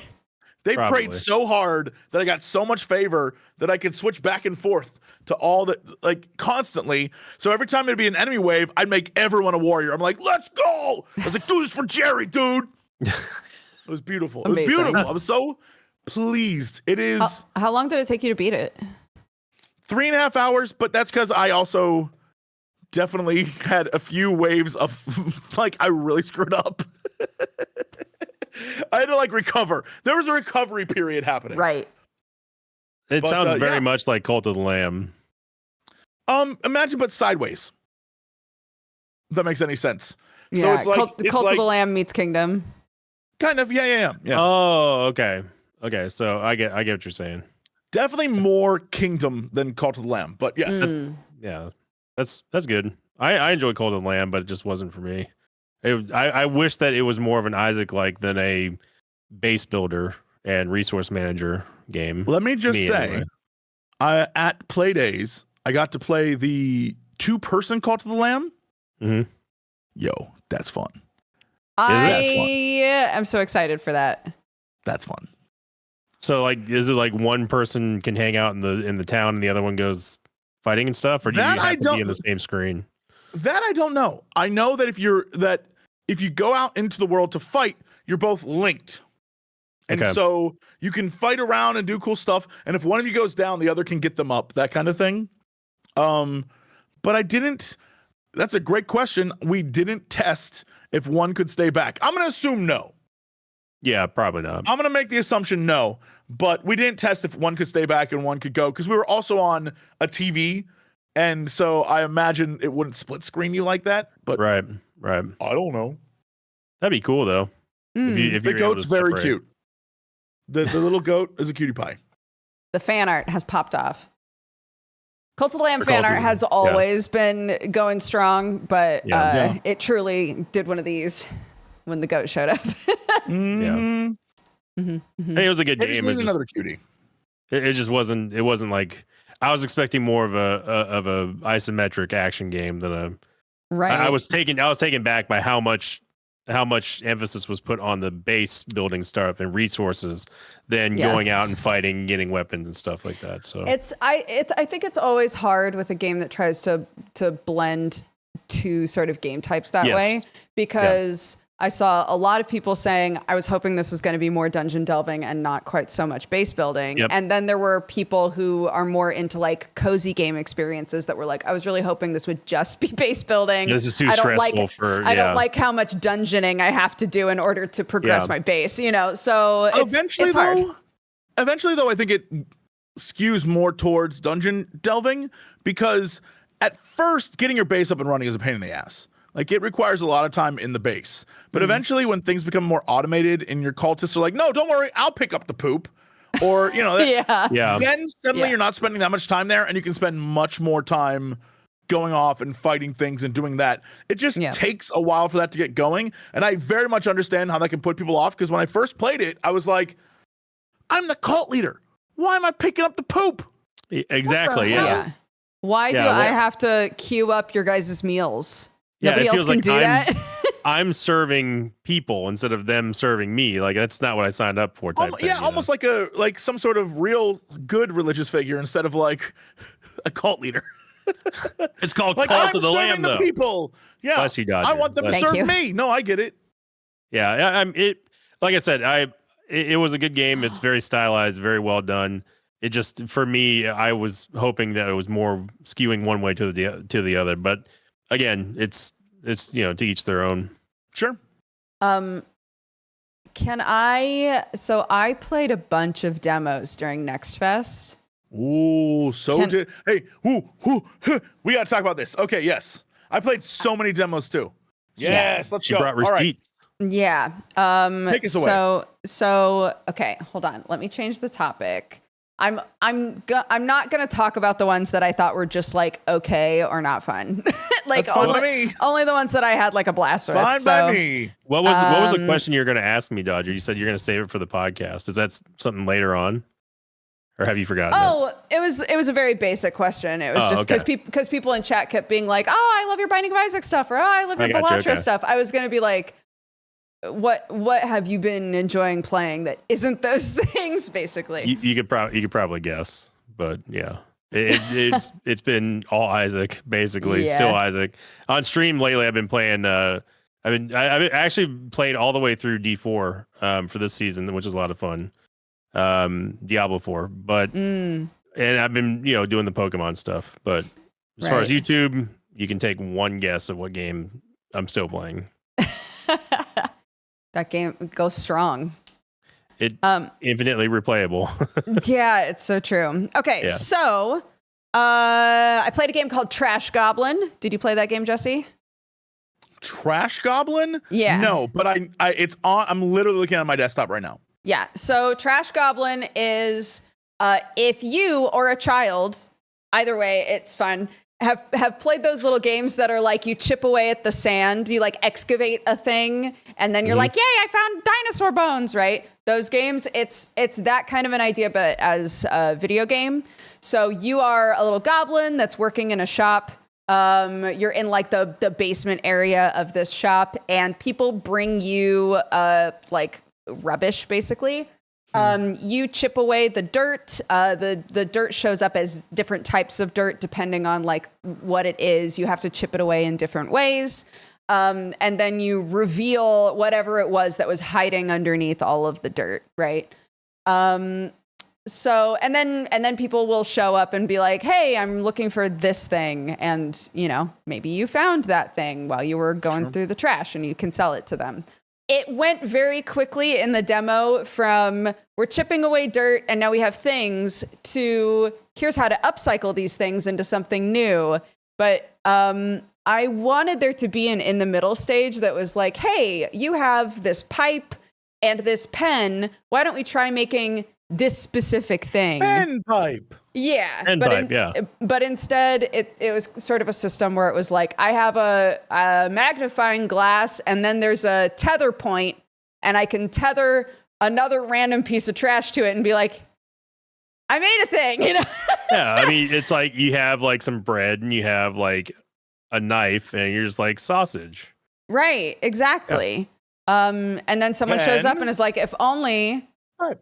They prayed so hard that I got so much favor that I could switch back and forth to all that, like, constantly. So every time it'd be an enemy wave, I'd make everyone a warrior. I'm like, let's go. I was like, do this for Jerry, dude. It was beautiful. Amazing. It was beautiful. I was so pleased. It is. How long did it take you to beat it? 3.5 hours, but that's because I also definitely had a few waves of like I really screwed up. I had to like recover. There was a recovery period happening. Right. It sounds very much like Cult of the Lamb. Imagine but sideways. If that makes any sense. Yeah, so it's like Cult of the Lamb meets Kingdom. Kind of, yeah. Oh, okay. Okay, so I get what you're saying. Definitely more Kingdom than Cult of the Lamb, but yes. That's good. I enjoy Cult of the Lamb, but it just wasn't for me. I wish that it was more of an Isaac-like than a base builder and resource manager game. Let me just say, at Playdays, I got to play the 2-person Cult of the Lamb. Mm-hmm. Yo, that's fun. I'm so excited for that. That's fun. So, like, is it like one person can hang out in the town and the other one goes fighting and stuff, or do you have to be in the same screen? That I don't know. I know that if you go out into the world to fight, you're both linked. And so you can fight around and do cool stuff. And if one of you goes down, the other can get them up, that kind of thing. But I didn't. That's a great question. We didn't test if one could stay back. I'm going to assume no. Yeah, probably not. I'm going to make the assumption no. But we didn't test if one could stay back and one could go, because we were also on a TV. And so I imagine it wouldn't split screen you like that. But right. I don't know. That'd be cool though. If the goat's very cute. The little goat is a cutie pie. The fan art has popped off. Cult of the Lamb fan art has always been going strong, but it truly did one of these when the goat showed up. Yeah. Hey, it was a good game. It another cutie. It just wasn't. It wasn't like I was expecting more of a isometric action game than a. Right. I was taken back by how much emphasis was put on the base building startup and resources than going out and fighting, getting weapons and stuff like that. So I think it's always hard with a game that tries to blend two sort of game types that way, because I saw a lot of people saying, I was hoping this was going to be more dungeon delving and not quite so much base building. Yep. And then there were people who are more into like cozy game experiences that were like, I was really hoping this would just be base building. This is too stressful for. I don't like how much dungeoning I have to do in order to progress my base, you know? So it's hard. Eventually, though, I think it skews more towards dungeon delving, because at first, getting your base up and running is a pain in the ass. Like, it requires a lot of time in the base. But eventually, when things become more automated and your cultists are like, no, don't worry, I'll pick up the poop. Or, you know, then suddenly you're not spending that much time there, and you can spend much more time going off and fighting things and doing that. It just takes a while for that to get going. And I very much understand how that can put people off, because when I first played it, I was like, I'm the cult leader. Why am I picking up the poop? Exactly, yeah. Why do I have to queue up your guys' meals? Nobody else can do that. I'm serving people instead of them serving me. Like, that's not what I signed up for. Almost like some sort of real good religious figure instead of like a cult leader. It's called like, Cult of the Lamb, though. People, Bless you, Dodger. I want them to serve me. No, I get it. Yeah, like I said, it was a good game. It's very stylized, very well done. It just, for me, I was hoping that it was more skewing one way to the other, but. Again, it's you know, to each their own. Sure. So I played a bunch of demos during Next Fest. Ooh, hey, we got to talk about this. Okay, yes. I played so many demos too. Yes, let's go. She brought receipts. Right. Yeah. Take us away. So okay, hold on. Let me change the topic. I'm not going to talk about the ones that I thought were just like okay or not fun. Like only the ones that I had like a blast with. Fine by me. What was the question you were going to ask me, Dodger? You said you're going to save it for the podcast. Is that something later on, or have you forgotten? Oh, it was a very basic question. It was just because people in chat kept being like, "Oh, I love your Binding of Isaac stuff," or "Oh, I love your Balatro stuff." I was going to be like, What have you been enjoying playing that isn't those things, basically? You could probably guess, but yeah. It's been all Isaac, basically. Still Isaac. On stream lately, I've been playing. I've actually played all the way through D4 for this season, which was a lot of fun. Diablo 4, but and I've been doing the Pokemon stuff. But as far as YouTube, you can take one guess of what game I'm still playing. That game goes strong. It infinitely replayable. Yeah, it's so true. Okay, so I played a game called Trash Goblin. Did you play that game, Jesse? Trash Goblin? Yeah. No, but it's on. I'm literally looking at my desktop right now. Yeah. So Trash Goblin is if you or a child, either way, it's fun. Have played those little games that are like you chip away at the sand, you like excavate a thing, and then you're like, yay, I found dinosaur bones, right? Those games, it's that kind of an idea, but as a video game. So you are a little goblin that's working in a shop. You're in like the basement area of this shop, and people bring you like rubbish, basically. You chip away the dirt. The dirt shows up as different types of dirt depending on like what it is. You have to chip it away in different ways. And then you reveal whatever it was that was hiding underneath all of the dirt, right? So and then people will show up and be like, "Hey, I'm looking for this thing." And, maybe you found that thing while you were going through the trash and you can sell it to them. It went very quickly in the demo from we're chipping away dirt and now we have things to here's how to upcycle these things into something new. But I wanted there to be an in the middle stage that was like, hey, you have this pipe and this pen. Why don't we try making this specific thing? Pen pipe. Yeah. Yeah. But instead, it was sort of a system where it was like, I have a magnifying glass, and then there's a tether point, and I can tether another random piece of trash to it and be like, I made a thing, you know? Yeah, I mean, it's like you have like some bread and you have like a knife and you're just like sausage. Right, exactly. Yeah. And then someone shows up and is like, if only there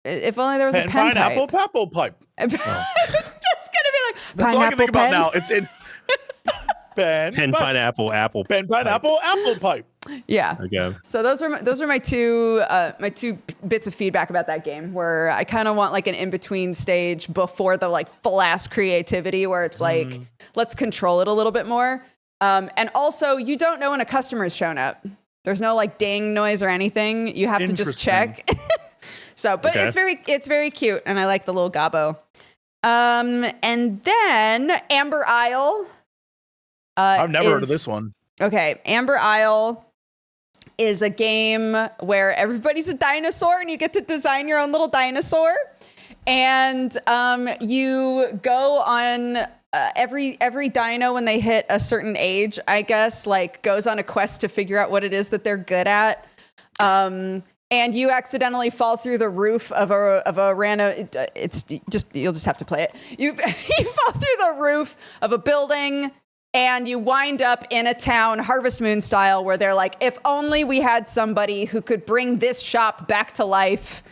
was a pen pineapple pipe. Apple pipe. It's just gonna be like, that's all I can think about now. It's in pen pineapple apple pen pineapple apple pipe. Yeah. Okay. So those are my two bits of feedback about that game, where I kind of want like an in between stage before the like full ass creativity, where it's like let's control it a little bit more. And also, you don't know when a customer's shown up. There's no like ding noise or anything. You have to just check. So, but okay. it's very cute, and I like the little gobbo. And then Amber Isle. I've never heard of this one. Okay, Amber Isle is a game where everybody's a dinosaur, and you get to design your own little dinosaur. And you go on every dino when they hit a certain age, I guess, like goes on a quest to figure out what it is that they're good at. And you accidentally fall through the roof of a random. You'll just have to play it. You fall through the roof of a building, and you wind up in a town, Harvest Moon style, where they're like, if only we had somebody who could bring this shop back to life.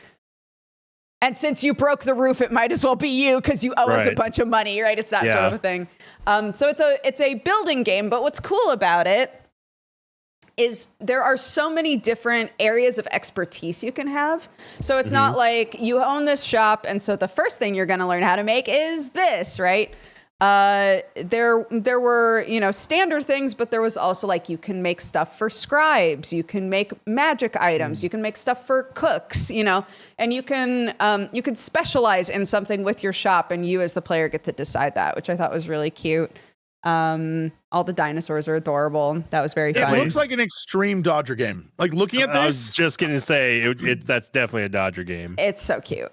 And since you broke the roof, it might as well be you because you owe us a bunch of money, right? It's that sort of a thing. So it's a building game, but what's cool about it is there are so many different areas of expertise you can have. So it's not like you own this shop, and so the first thing you're going to learn how to make is this, right? There were, standard things, but there was also like you can make stuff for scribes, you can make magic items, you can make stuff for cooks, and you can specialize in something with your shop, and you as the player get to decide that, which I thought was really cute. All the dinosaurs are adorable. That was very fun. It looks like an extreme Dodger game. Like looking at this, I was just gonna say that's definitely a Dodger game. It's so cute.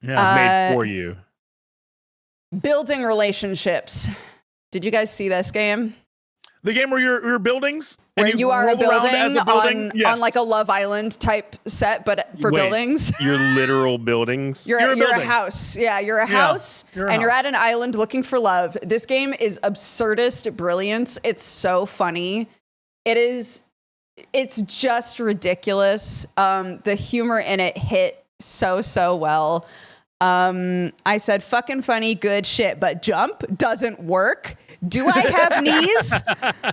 Yeah, it's made for you. Building relationships. Did you guys see this game? The game where you're buildings? Where you are a building, yes. on like a Love Island type set, but for buildings. You're literal buildings? You're a house. Yeah, you're a house, you're at an island looking for love. This game is absurdist brilliance. It's so funny. It's just ridiculous. The humor in it hit so well. I said fucking funny, good shit, but jump doesn't work. Do I have knees?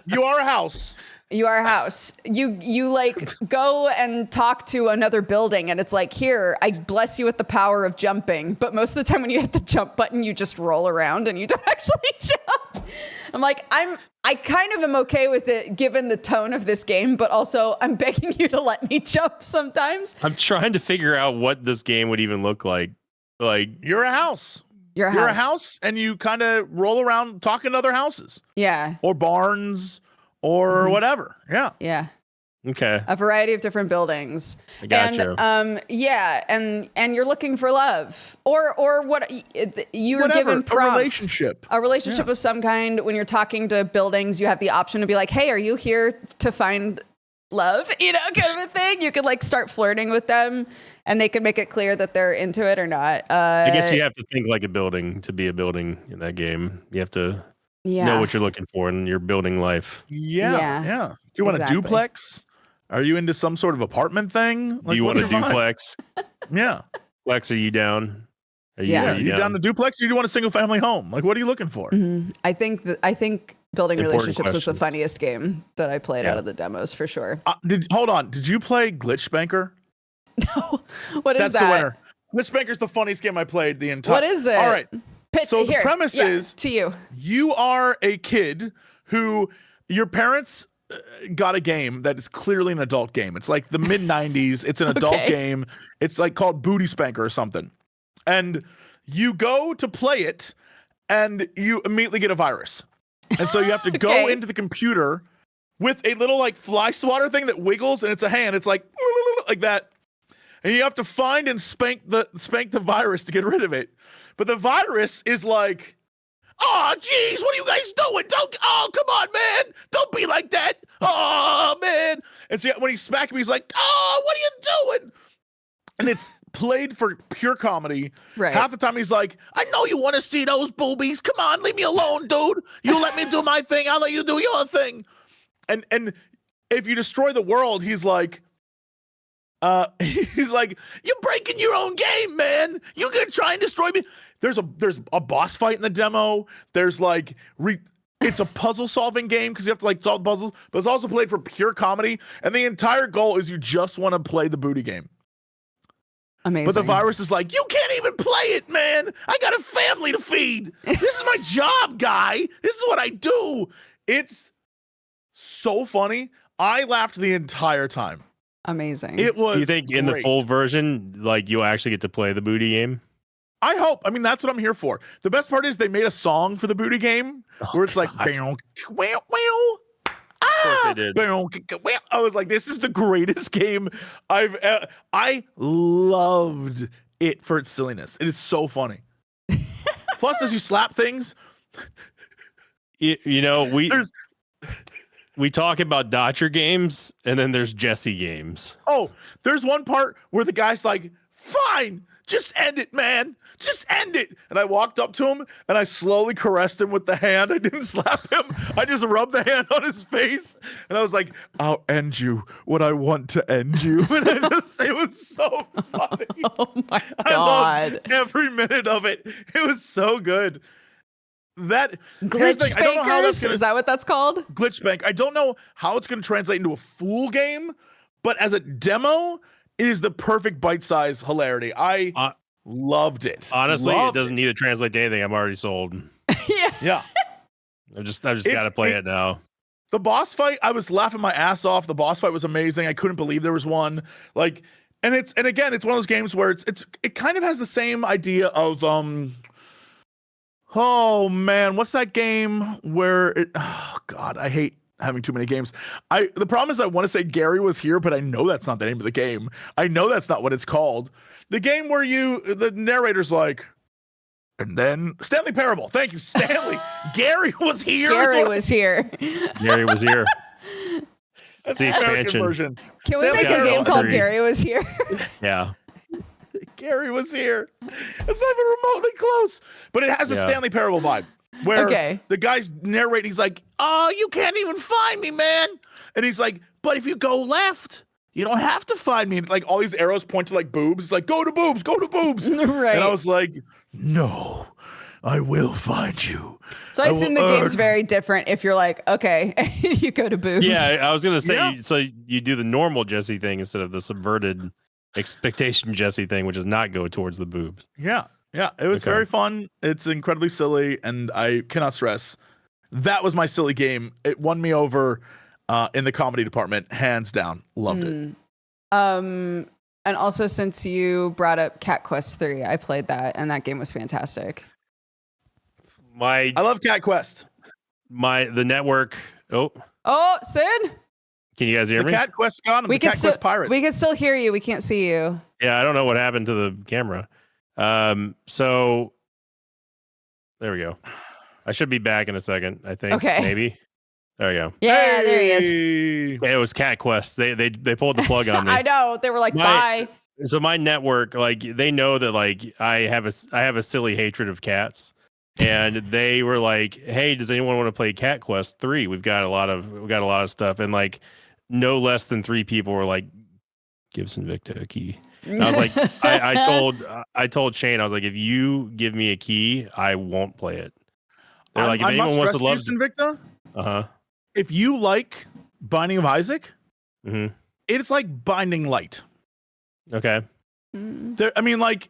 You are a house. You are a house. You like go and talk to another building, and it's like, here, I bless you with the power of jumping. But most of the time when you hit the jump button, you just roll around and you don't actually jump. I'm like, I kind of am okay with it given the tone of this game, but also I'm begging you to let me jump sometimes. I'm trying to figure out what this game would even look like. Like, you're a house. You're a house, and you kind of roll around talking to other houses. Yeah. Or barns or whatever. Yeah. Yeah. Okay. A variety of different buildings. I got you. And you're looking for love or what you're given prompts. A relationship of some kind. When you're talking to buildings, you have the option to be like, hey, are you here to find love? Kind of a thing. You could like start flirting with them, and they can make it clear that they're into it or not. I guess you have to think like a building to be a building in that game. You have to know what you're looking for in your building life. Yeah. Do you want a duplex? Are you into some sort of apartment thing? Like, do you want a duplex? Yeah. Lex, are you down? Are you down to duplex, or do you want a single family home? Like, what are you looking for? Mm-hmm. I think building relationships was the funniest game that I played out of the demos for sure. Hold on. Did you play Glitch Banker? No. What is that? That's the winner. Glitch Banker's the funniest game I played the entire. What is it? All right. The premise is to you are a kid who your parents got a game that is clearly an adult game. It's like the mid 90s. It's an adult game. It's like called Booty Spanker or something. And you go to play it and you immediately get a virus. And so you have to go into the computer with a little like fly swatter thing that wiggles, and it's a hand. It's like that. And you have to find and spank the virus to get rid of it. But the virus is like, oh, geez, what are you guys doing? Come on, man. Don't be like that. Oh, man. And so when he's smacking me, he's like, oh, what are you doing? and it's played for pure comedy. Right. Half the time he's like, I know you want to see those boobies. Come on, leave me alone, dude. You let me do my thing. I'll let you do your thing. And if you destroy the world, he's like, you're breaking your own game, man. You're gonna try and destroy me. There's a boss fight in the demo. There's like it's a puzzle solving game because you have to like solve puzzles, but it's also played for pure comedy. And the entire goal is you just want to play the booty game. Amazing. But the virus is like, you can't even play it, man. I got a family to feed. This is my job, guy. This is what I do. It's so funny. I laughed the entire time. Amazing. It was. Do you think in the great. full version, like you'll actually get to play the booty game? I hope. I mean, that's what I'm here for. The best part is they made a song for the booty game where it's like, Of course they did. I was like, this is the greatest game I loved it for its silliness. It is so funny. Plus, as you slap things, You know, we talk about Dodger games, and then there's Jesse games. oh, there's one part where the guy's like, fine, just end it, man. Just end it. And I walked up to him and I slowly caressed him with the hand. I didn't slap him. I just rubbed the hand on his face. And I was like, I'll end you when I want to end you. And it was so funny. Oh my I God. loved every minute of it. It was so good. Here's the Glitch thing, I don't know how that's spankers? gonna- Is that what that's called? Glitch Spank. I don't know how it's going to translate into a full game, but as a demo, it is the perfect bite-sized hilarity. I loved it. Honestly, Loved it doesn't need to translate to anything. I'm already sold. Yeah. Yeah. I've just got to play it now. The boss fight, I was laughing my ass off. The boss fight was amazing. I couldn't believe there was one. Like, and again, it's one of those games where it kind of has the same idea of oh man, what's that game where oh God, I hate having too many games. The problem is I want to say Gary Was Here, but I know that's not the name of the game. I know that's not what it's called. The game where the narrator's like, and then Stanley Parable. Thank you, Stanley. Gary was here. Gary was here. Gary Was Here. That's the the American expansion. version. Can we Stanley make a Parable game called 3. Gary Was Here? Yeah. Gary was here. It's not even remotely close, but it has a Yeah. Stanley Parable vibe where Okay. the guy's narrating. He's like, "Oh, you can't even find me, man." And he's like, "But if you go left, you don't have to find me." And like all these arrows point to like boobs. It's like, "Go to boobs, go to boobs." Right. And I was like, "No, I will find you." So I will assume the game's earn- very different if you're like, okay, you go to boobs. Yeah, I was going to say, Yeah. so you do the normal Jesse thing instead of the subverted expectation Jesse thing, which is not go towards the boobs. Yeah. It was Okay. very fun. It's incredibly silly, and I cannot stress that was my silly game. It won me over in the comedy department, hands down. Loved it. And also, since you brought up Cat Quest 3, I played that, and that game was fantastic. I love Cat Quest. The network. Oh, Sid, can you guys hear The me? Cat Quest gone. we The can Cat still Quest Pirates. we can still hear you. We can't see you. Yeah, I don't know what happened to the camera. So there we go. I should be back in a second, I think. Okay. Maybe. There we go. Yeah, there he is. is. Yeah, it was Cat Quest. They pulled the plug on me. I know. They were like, bye. So my network, like, they know that like I have a silly hatred of cats, and they were like, "Hey, does anyone want to play Cat Quest 3? We've got a lot of stuff." And like, no less than 3 people were like, "Give Sinvicta a key." And I was like, I told Shane, I was like, if you give me a key, I won't play it. They're like, if I anyone must wants to love, rescue Sinvicta. uh-huh. If you like Binding of Isaac, Mm-hmm. it's like Binding Light. Okay. I mean, like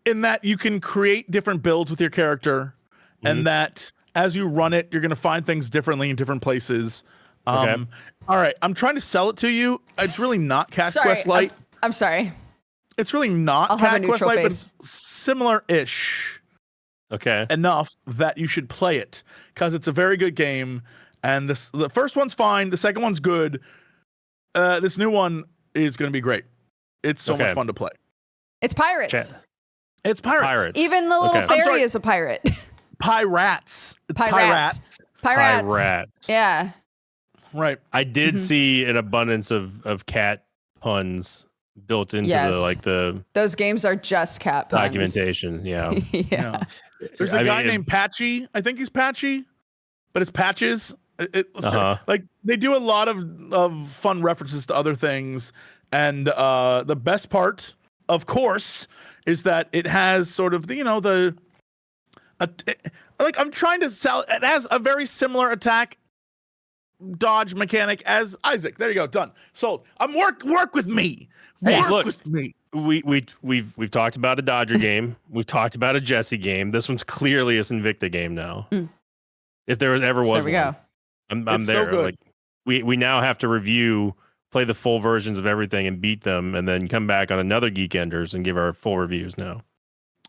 in that you can create different builds with your character, Mhm. and that as you run it, you're going to find things differently in different places. Okay. All right, I'm trying to sell it to you. It's really not Cat Sorry, Quest Light. I'm sorry. It's really not I'll have a Cat Quest neutral Light, but face. it's similar-ish Okay. enough that you should play it because it's a very good game. And the first one's fine. The second one's good. This new one is going to be great. It's so much Okay. fun to play. It's pirates. Chat. It's pirates. Even the little Okay. I'm fairy sorry. is a pirate. Pirates. It's Pirates. Pirates. Yeah. Right. I did see an abundance of cat puns built into the those games are just cat puns. documentation. Yeah. Yeah. There's a guy named Patchy. I think he's Patchy, but it's Patches. Like they do a lot of fun references to other things, and the best part, of course, is that it has sort of like I'm trying to sell. It has a very similar attack dodge mechanic as Isaac. There you go, done, sold. I'm work with me. Work with me. We've talked about a Dodger game. We've talked about a Jesse game. This one's clearly a Sinvicta game now. If there ever was, there we go. I'm It's there. so good. Like we now have to play the full versions of everything and beat them, and then come back on another Geekenders and give our full reviews now.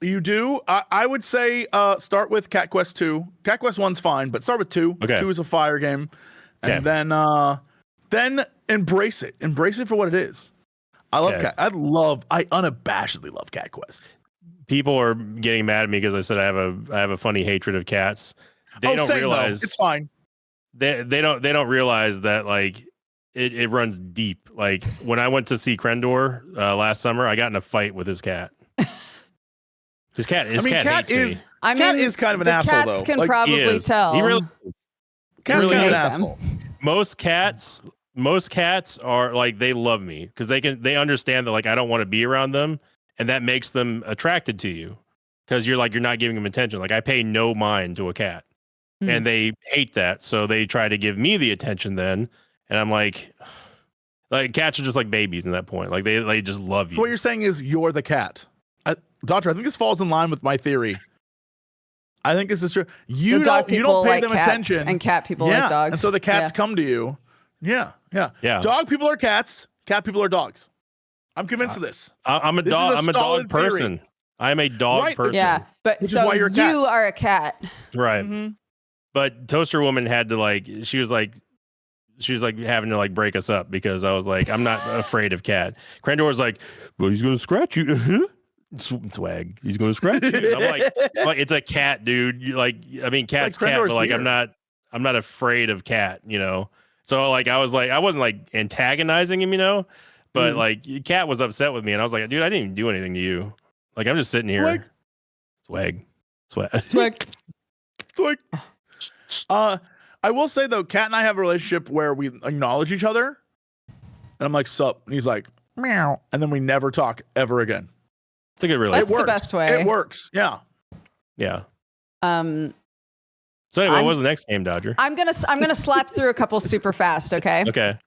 You do. I would say start with Cat Quest 2. Cat Quest 1's fine, but start with 2. Okay. 2 is a fire game, and then embrace it. Embrace it for what it is. I love Cat. I unabashedly love Cat Quest. People are getting mad at me because I said I have a funny hatred of cats. They don't realize it's fine. They don't realize that like it runs deep. Like when I went to see Crendor last summer, I got in a fight with his cat. His cat is Cat is kind of an asshole though. Cats can probably tell. He really is. Cat's really kind of an hate them. asshole. Most cats are like, they love me because they understand that like I don't want to be around them, and that makes them attracted to you because you're not giving them attention. Like I pay no mind to a cat, and they hate that, so they try to give me the attention then, and I'm like cats are just like babies in that point. Like they just love you. What you're saying is you're the cat. Doctor, I think this falls in line with my theory. I think this is true. You don't pay them attention, and cat people like dogs, and so the cats come to you. Yeah. Dog people are cats. Cat people are dogs. I'm convinced of this. I'm a dog person. I'm a dog person. Yeah, but which is why you're a cat. You are a cat, right? Mm-hmm. But Toaster Woman had to she was having to break us up because I was like, I'm not afraid of cat. Crendor was like, well, he's gonna scratch you. Swag. He's gonna scratch you. And I'm like, it's a cat, dude. Cat's cat, but like, here. I'm not afraid of cat, So I wasn't antagonizing him, but cat was upset with me, and I was like, dude, I didn't even do anything to you. Like I'm just sitting here. Swag. I will say though, Cat and I have a relationship where we acknowledge each other, and I'm like, sup, and he's like, meow, and then we never talk ever again. It's a good relationship. That's the best way. It works. Yeah. So anyway, what was the next game, Dodger? I'm gonna slap through a couple super fast. Okay. Okay.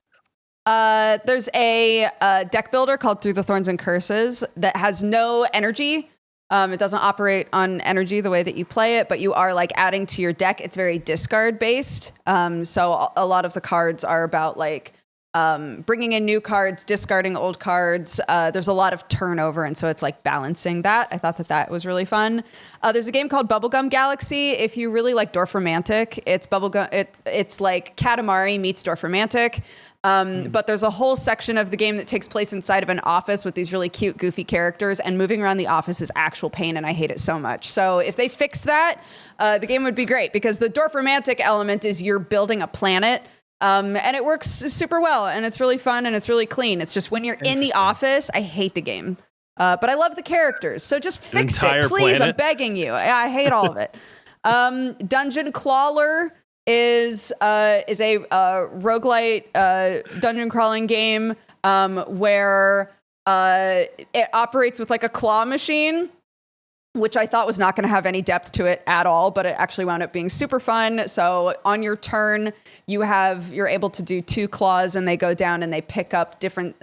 There's a deck builder called Through the Thorns and Curses that has no energy. It doesn't operate on energy the way that you play it, but you are adding to your deck. It's very discard based. So a lot of the cards are about bringing in new cards, discarding old cards. There's a lot of turnover, and so it's balancing that. I thought that was really fun. There's a game called Bubblegum Galaxy. If you really like Dorfromantic, it's bubblegum. It's like Katamari meets Dorfromantic. But there's a whole section of the game that takes place inside of an office with these really cute, goofy characters, and moving around the office is actual pain, and I hate it so much. So if they fix that, the game would be great, because the Dorfromantic element is you're building a planet. And it works super well, and it's really fun, and it's really clean. It's just when you're in the office, I hate the game. But I love the characters, so just fix it, please. Planet? I'm begging you. I hate all of it. Dungeon Crawler is a roguelite dungeon crawling game where it operates with a claw machine, which I thought was not going to have any depth to it at all, but it actually wound up being super fun. So on your turn, you're able to do 2 claws, and they go down and they pick up different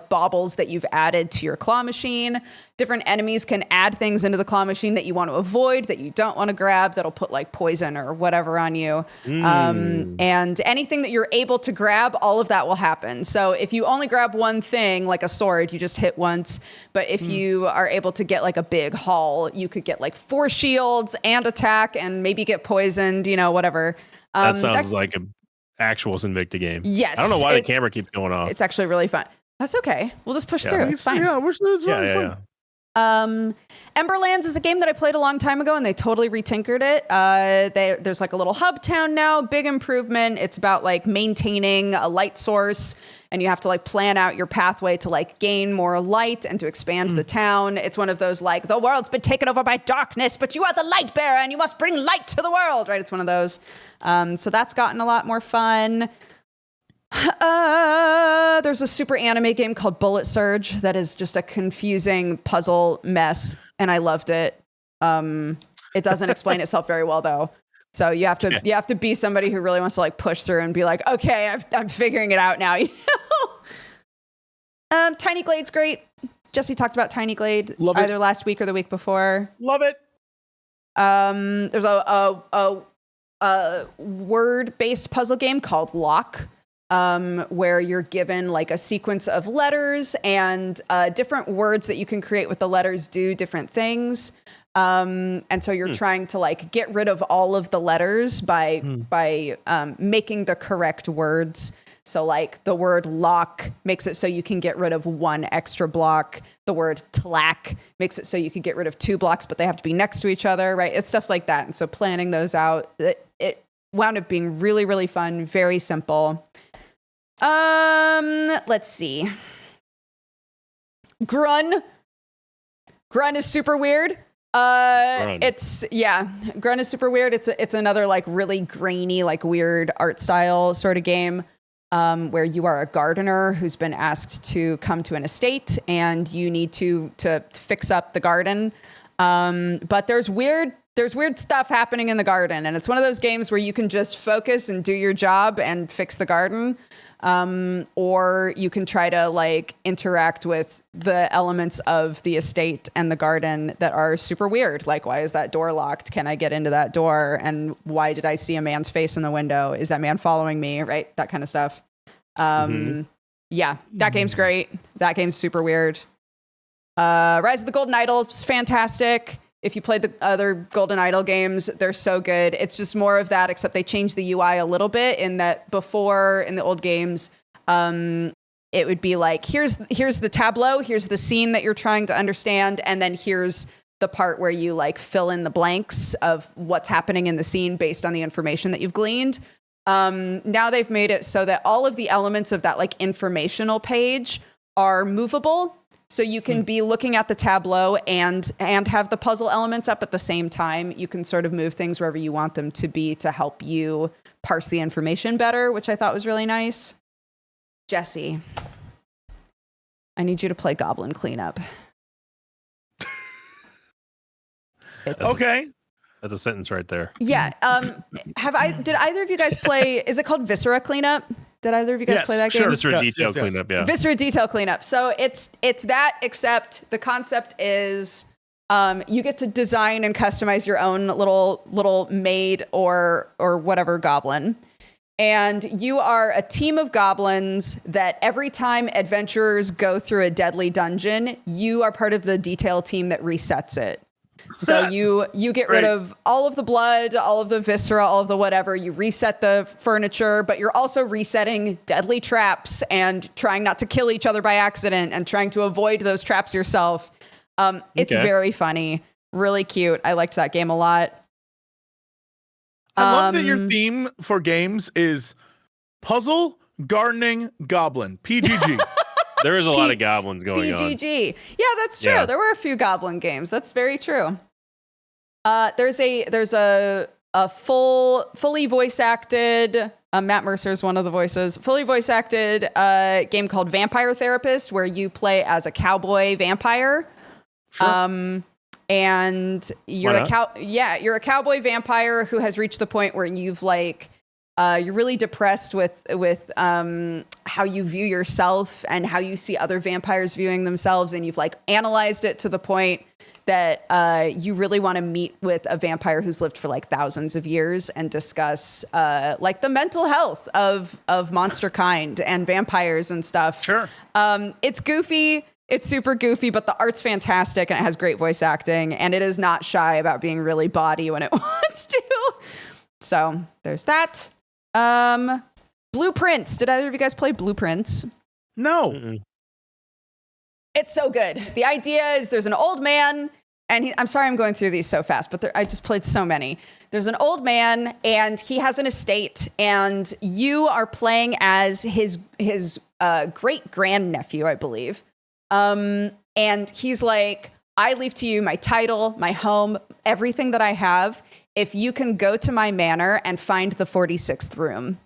baubles that you've added to your claw machine. Different enemies can add things into the claw machine that you want to avoid, that you don't want to grab, that'll put poison or whatever on you. And anything that you're able to grab, all of that will happen. So if you only grab one thing, like a sword, you just hit once. But if you are able to get a big haul, you could get 4 shields and attack and maybe get poisoned, whatever. That sounds like an actual Sinvicta game. Yes. I don't know why the camera keeps going off. It's actually really fun. That's okay. We'll just push through. It's fine. Yeah, it's fun. Emberlands is a game that I played a long time ago, and they totally retinkered it. There's like a little hub town now, big improvement. It's about like maintaining a light source, and you have to like plan out your pathway to like gain more light and to expand the town. It's one of those like, the world's been taken over by darkness, but you are the light bearer and you must bring light to the world, right? It's one of those. So that's gotten a lot more fun. There's a super anime game called Bullet Surge that is just a confusing puzzle mess, and I loved it. It doesn't explain itself very well though. So you have to be somebody who really wants to like push through and be like, okay, I'm figuring it out now. You know? Tiny Glade's great. Jesse talked about Tiny Glade either last week or the week before. Love it. There's a word-based puzzle game called Lock, where you're given like a sequence of letters, and different words that you can create with the letters do different things. And so you're trying to like get rid of all of the letters by making the correct words. So like the word lock makes it so you can get rid of one extra block. The word tlack makes it so you can get rid of 2 blocks, but they have to be next to each other, right? It's stuff like that. And so planning those out, it wound up being really, really fun, very simple. Let's see. Grun is super weird. Grun is super weird. It's another like really grainy, like weird art style sort of game, where you are a gardener who's been asked to come to an estate and you need to fix up the garden. But there's weird stuff happening in the garden, and it's one of those games where you can just focus and do your job and fix the garden. Or you can try to like interact with the elements of the estate and the garden that are super weird. Like, why is that door locked? Can I get into that door? And why did I see a man's face in the window? Is that man following me? Right? That kind of stuff. Yeah, that game's great. That game's super weird. Rise of the Golden Idol is fantastic. If you played the other Golden Idol games, they're so good. It's just more of that, except they changed the UI a little bit, in that before, in the old games, it would be like, here's the tableau, here's the scene that you're trying to understand, and then here's the part where you like fill in the blanks of what's happening in the scene based on the information that you've gleaned. Now they've made it so that all of the elements of that like informational page are movable. So you can be looking at the tableau and have the puzzle elements up at the same time. You can sort of move things wherever you want them to be to help you parse the information better, which I thought was really nice. Jesse, I need you to play Goblin Cleanup. Okay. That's a sentence right there. Yeah. Did either of you guys play, is it called Viscera Cleanup? Did either of you guys play that game? Sure. Viscera Detail Cleanup, yeah. Viscera Detail Cleanup. So it's that, except the concept is you get to design and customize your own little maid or whatever goblin. And you are a team of goblins that every time adventurers go through a deadly dungeon, you are part of the detail team that resets it. So you get rid of all of the blood, all of the viscera, all of the whatever. You reset the furniture, but you're also resetting deadly traps and trying not to kill each other by accident and trying to avoid those traps yourself. It's very funny, really cute. I liked that game a lot. I love that your theme for games is puzzle, gardening, goblin. PGG. There is a lot of goblins going on. PGG. Yeah, that's true. Yeah. There were a few goblin games. That's very true. There's a fully voice acted, Matt Mercer's one of the voices, fully voice acted game called Vampire Therapist, where you play as a cowboy vampire. Sure. And you're a cowboy vampire who has reached the point where you've like you're really depressed with how you view yourself and how you see other vampires viewing themselves, and you've like analyzed it to the point that you really want to meet with a vampire who's lived for like thousands of years and discuss like the mental health of monster kind and vampires and stuff. Sure. It's goofy. It's super goofy, but the art's fantastic and it has great voice acting, and it is not shy about being really bawdy when it wants to. So there's that. Blueprints. Did either of you guys play Blueprints? No. It's so good. The idea is there's an old man, and I'm sorry I'm going through these so fast, but I just played so many. There's an old man, and he has an estate, and you are playing as his great grandnephew, I believe. And he's like, I leave to you my title, my home, everything that I have, if you can go to my manor and find the 46th room.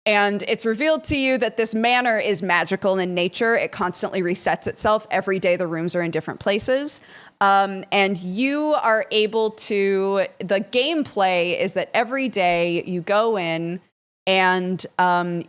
And it's revealed to you that this manor is magical in nature. It constantly resets itself. Every day the rooms are in different places. And you are able to, the gameplay is that every day you go in and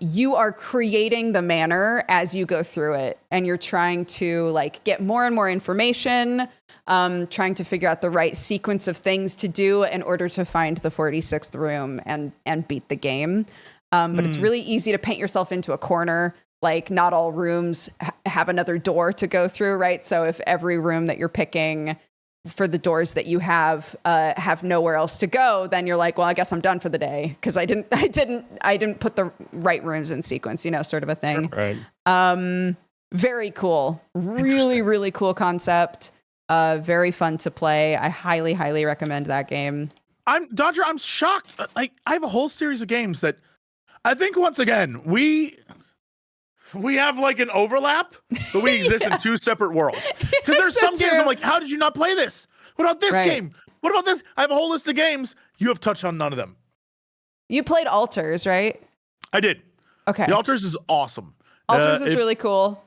you are creating the manor as you go through it. And you're trying to like get more and more information, trying to figure out the right sequence of things to do in order to find the 46th room and beat the game. But it's really easy to paint yourself into a corner. Like not all rooms have another door to go through, right? So if every room that you're picking for the doors that you have nowhere else to go, then you're like, well, I guess I'm done for the day because I didn't put the right rooms in sequence, sort of a thing. Sure. Right. Very cool. Really, really cool concept. Very fun to play. I highly, highly recommend that game. I'm shocked. Like I have a whole series of games that I think once again we have like an overlap, but we exist in two separate worlds. Because there's some games I'm like, how did you not play this? What about this game? What about this? I have a whole list of games. You have touched on none of them. You played Alters, right? I did. Okay. The Alters is awesome. Alters is really cool.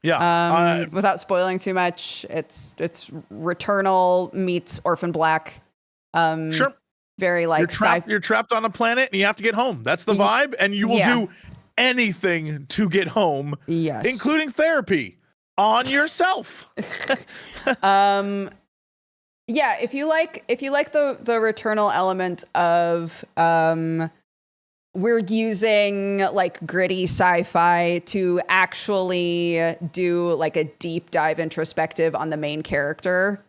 Yeah. Without spoiling too much, it's Returnal meets Orphan Black. Sure. Very like you're trapped on a planet and you have to get home. That's the vibe, and you will do anything to get home, including therapy on yourself. Yeah, if you like the Returnal element of we're using like gritty sci-fi to actually do like a deep dive introspective on the main character.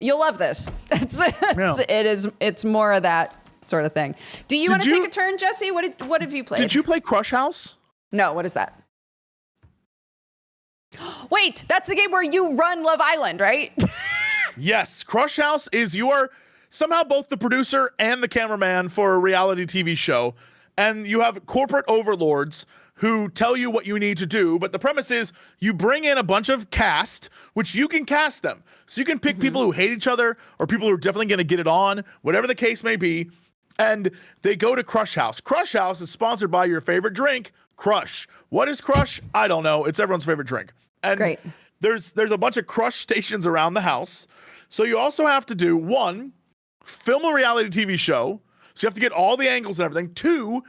You'll love this. It's more of that sort of thing. Do you want to take a turn, Jesse? What have you played? Did you play Crush House? No, what is that? Wait, that's the game where you run Love Island, right? Yes, Crush House is you are somehow both the producer and the cameraman for a reality TV show, and you have corporate overlords who tell you what you need to do, but the premise is you bring in a bunch of cast, which you can cast them. So you can pick people who hate each other or people who are definitely going to get it on, whatever the case may be, and they go to Crush House. Crush House is sponsored by your favorite drink, Crush. What is Crush? I don't know. It's everyone's favorite drink. And Great. There's a bunch of Crush stations around the house. So you also have to do, 1, film a reality TV show. So you have to get all the angles and everything. 2,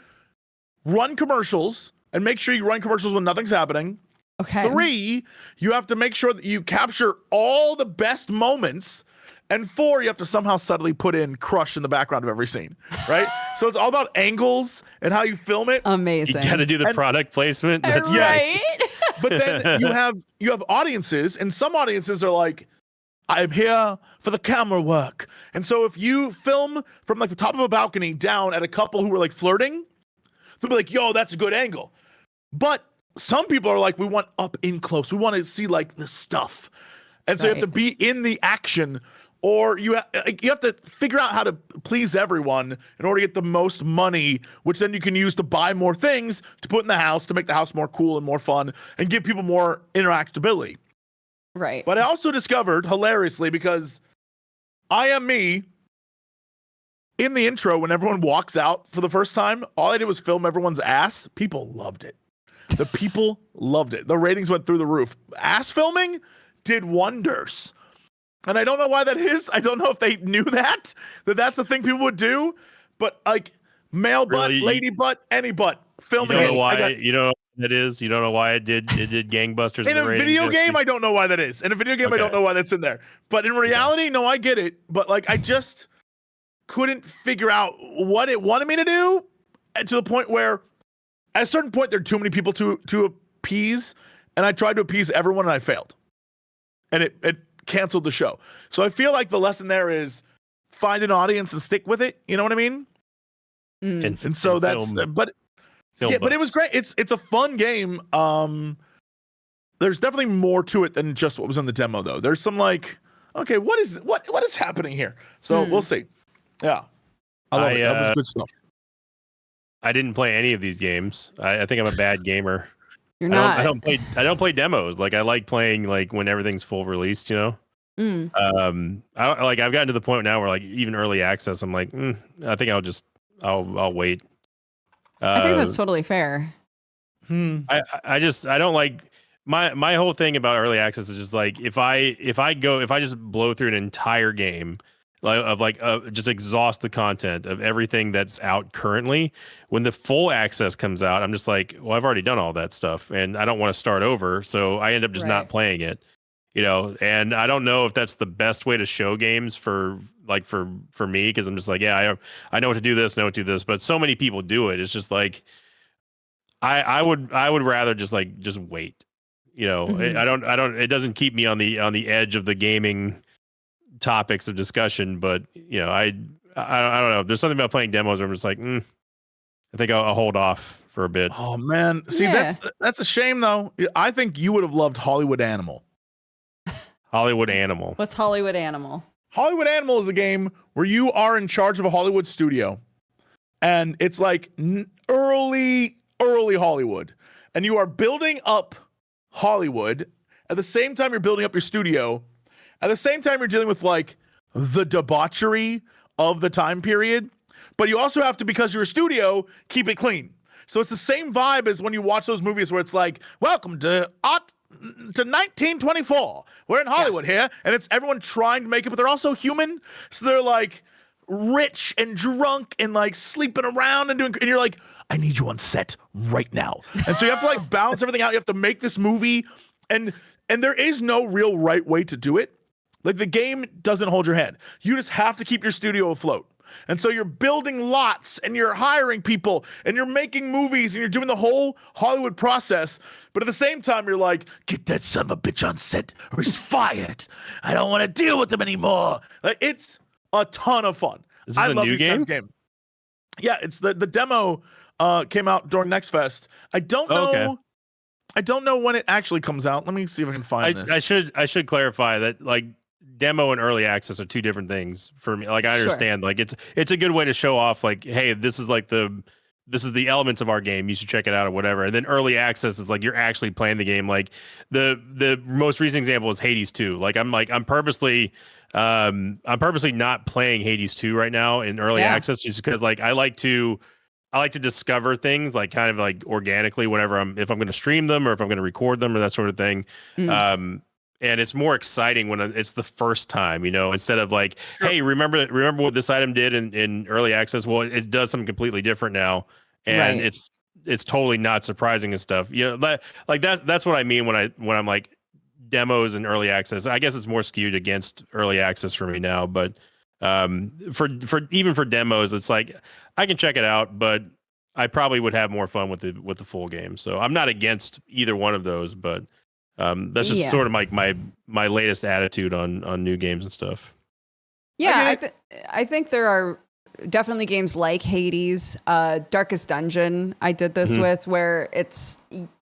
run commercials and make sure you run commercials when nothing's happening. Okay. 3, you have to make sure that you capture all the best moments. And 4, you have to somehow subtly put in Crush in the background of every scene, right? So it's all about angles and how you film it. Amazing. You got to do the product placement. That's right. But then you have audiences, and some audiences are like, I'm here for the camera work. And so if you film from like the top of a balcony down at a couple who are like flirting, they'll be like, yo, that's a good angle. But some people are like, we want up in close. We want to see like the stuff. And so you have to be in the action, or you have to figure out how to please everyone in order to get the most money, which then you can use to buy more things to put in the house to make the house more cool and more fun and give people more interactability. Right. But I also discovered, hilariously, because I am me, in the intro, when everyone walks out for the first time, all I did was film everyone's ass. People loved it. The people loved it. The ratings went through the roof. Ass filming did wonders. And I don't know why that is. I don't know if they knew that that's the thing people would do. But like male butt, Really? lady butt, any butt, filming You don't know it. why you don't know what that is. You don't know why it did gangbusters In a video game, I don't know why that is. In a video game, I don't know why that's in there. But in reality, no, I get it. But like, I just couldn't figure out what it wanted me to do, and to the point where at a certain point there are too many people to appease, and I tried to appease everyone and I failed. And it canceled the show. So I feel like the lesson there is find an audience and stick with it. You know what I mean? And so that's but it was great. It's a fun game. there's definitely more to it than just what was in the demo, though. There's some like, okay, what is happening here? So we'll see. Yeah, I love it. That was good stuff. I didn't play any of these games. I think I'm a bad gamer. You're not. I don't play demos. Like I like playing like when everything's full released, you know. I've gotten to the point now where like even early access, I'm like, I think I'll wait. I think that's totally fair. I don't like my whole thing about early access is just like if I just blow through an entire game just exhaust the content of everything that's out currently. When the full access comes out, I'm just like, well, I've already done all that stuff and I don't want to start over. So I end up just not playing it, you know, and I don't know if that's the best way to show games for me. Cause I'm just like, yeah, I know what to do this, know what to do this, but so many people do it. It's just like, I would rather just wait, you know, it doesn't keep me on the edge of the gaming topics of discussion, but you know, I don't know. There's something about playing demos where I'm just like, I think I'll hold off for a bit. Oh man, see that's a shame though. I think you would have loved Hollywood Animal. Hollywood Animal. What's Hollywood Animal? Hollywood Animal is a game where you are in charge of a Hollywood studio, and it's like early Hollywood, and you are building up Hollywood at the same time you're building up your studio. At the same time, you're dealing with like the debauchery of the time period, but you also have to, because you're a studio, keep it clean. So it's the same vibe as when you watch those movies where it's like, welcome to 1924. We're in Hollywood here, and it's everyone trying to make it, but they're also human. So they're like rich and drunk and like sleeping around and you're like, I need you on set right now. And so you have to like balance everything out. You have to make this movie, and there is no real right way to do it. Like the game doesn't hold your hand. You just have to keep your studio afloat. And so you're building lots and you're hiring people and you're making movies and you're doing the whole Hollywood process. But at the same time, you're like, get that son of a bitch on set or he's fired. I don't want to deal with him anymore. Like it's a ton of fun. Is this a new game? Yeah, it's the demo came out during Next Fest. I don't know. Okay. I don't know when it actually comes out. Let me see if I can find this. I should clarify that like demo and early access are two different things for me. Like I understand, like it's a good way to show off like, hey, this is the elements of our game. You should check it out or whatever. And then early access is like you're actually playing the game. Like the most recent example is Hades 2. Like I'm purposely not playing Hades 2 right now in early access just because like I like to discover things like kind of like organically whenever if I'm going to stream them or if I'm going to record them or that sort of thing. And it's more exciting when it's the first time, you know, instead of like, hey, remember what this item did in early access? Well, it does something completely different now. And it's totally not surprising and stuff. You know, that's what I mean when I'm like demos and early access. I guess it's more skewed against early access for me now, but for demos, it's like I can check it out, but I probably would have more fun with the full game. So I'm not against either one of those, but that's just sort of like my latest attitude on new games and stuff. Yeah, I think there are definitely games like Hades, Darkest Dungeon. I did this with where it's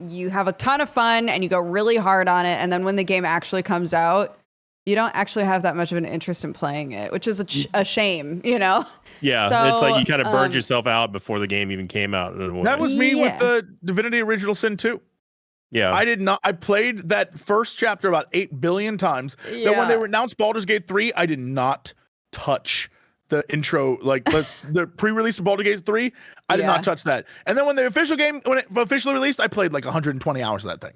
you have a ton of fun and you go really hard on it, and then when the game actually comes out, you don't actually have that much of an interest in playing it, which is a shame, you know? Yeah, so, it's like you kind of burned yourself out before the game even came out. That was me with the Divinity Original Sin 2. Yeah. I played that first chapter about 8 billion times. Yeah. Then when they announced Baldur's Gate 3, I did not touch the intro, like the pre-release of Baldur's Gate 3. I did not touch that. And then when it officially released, I played like 120 hours of that thing.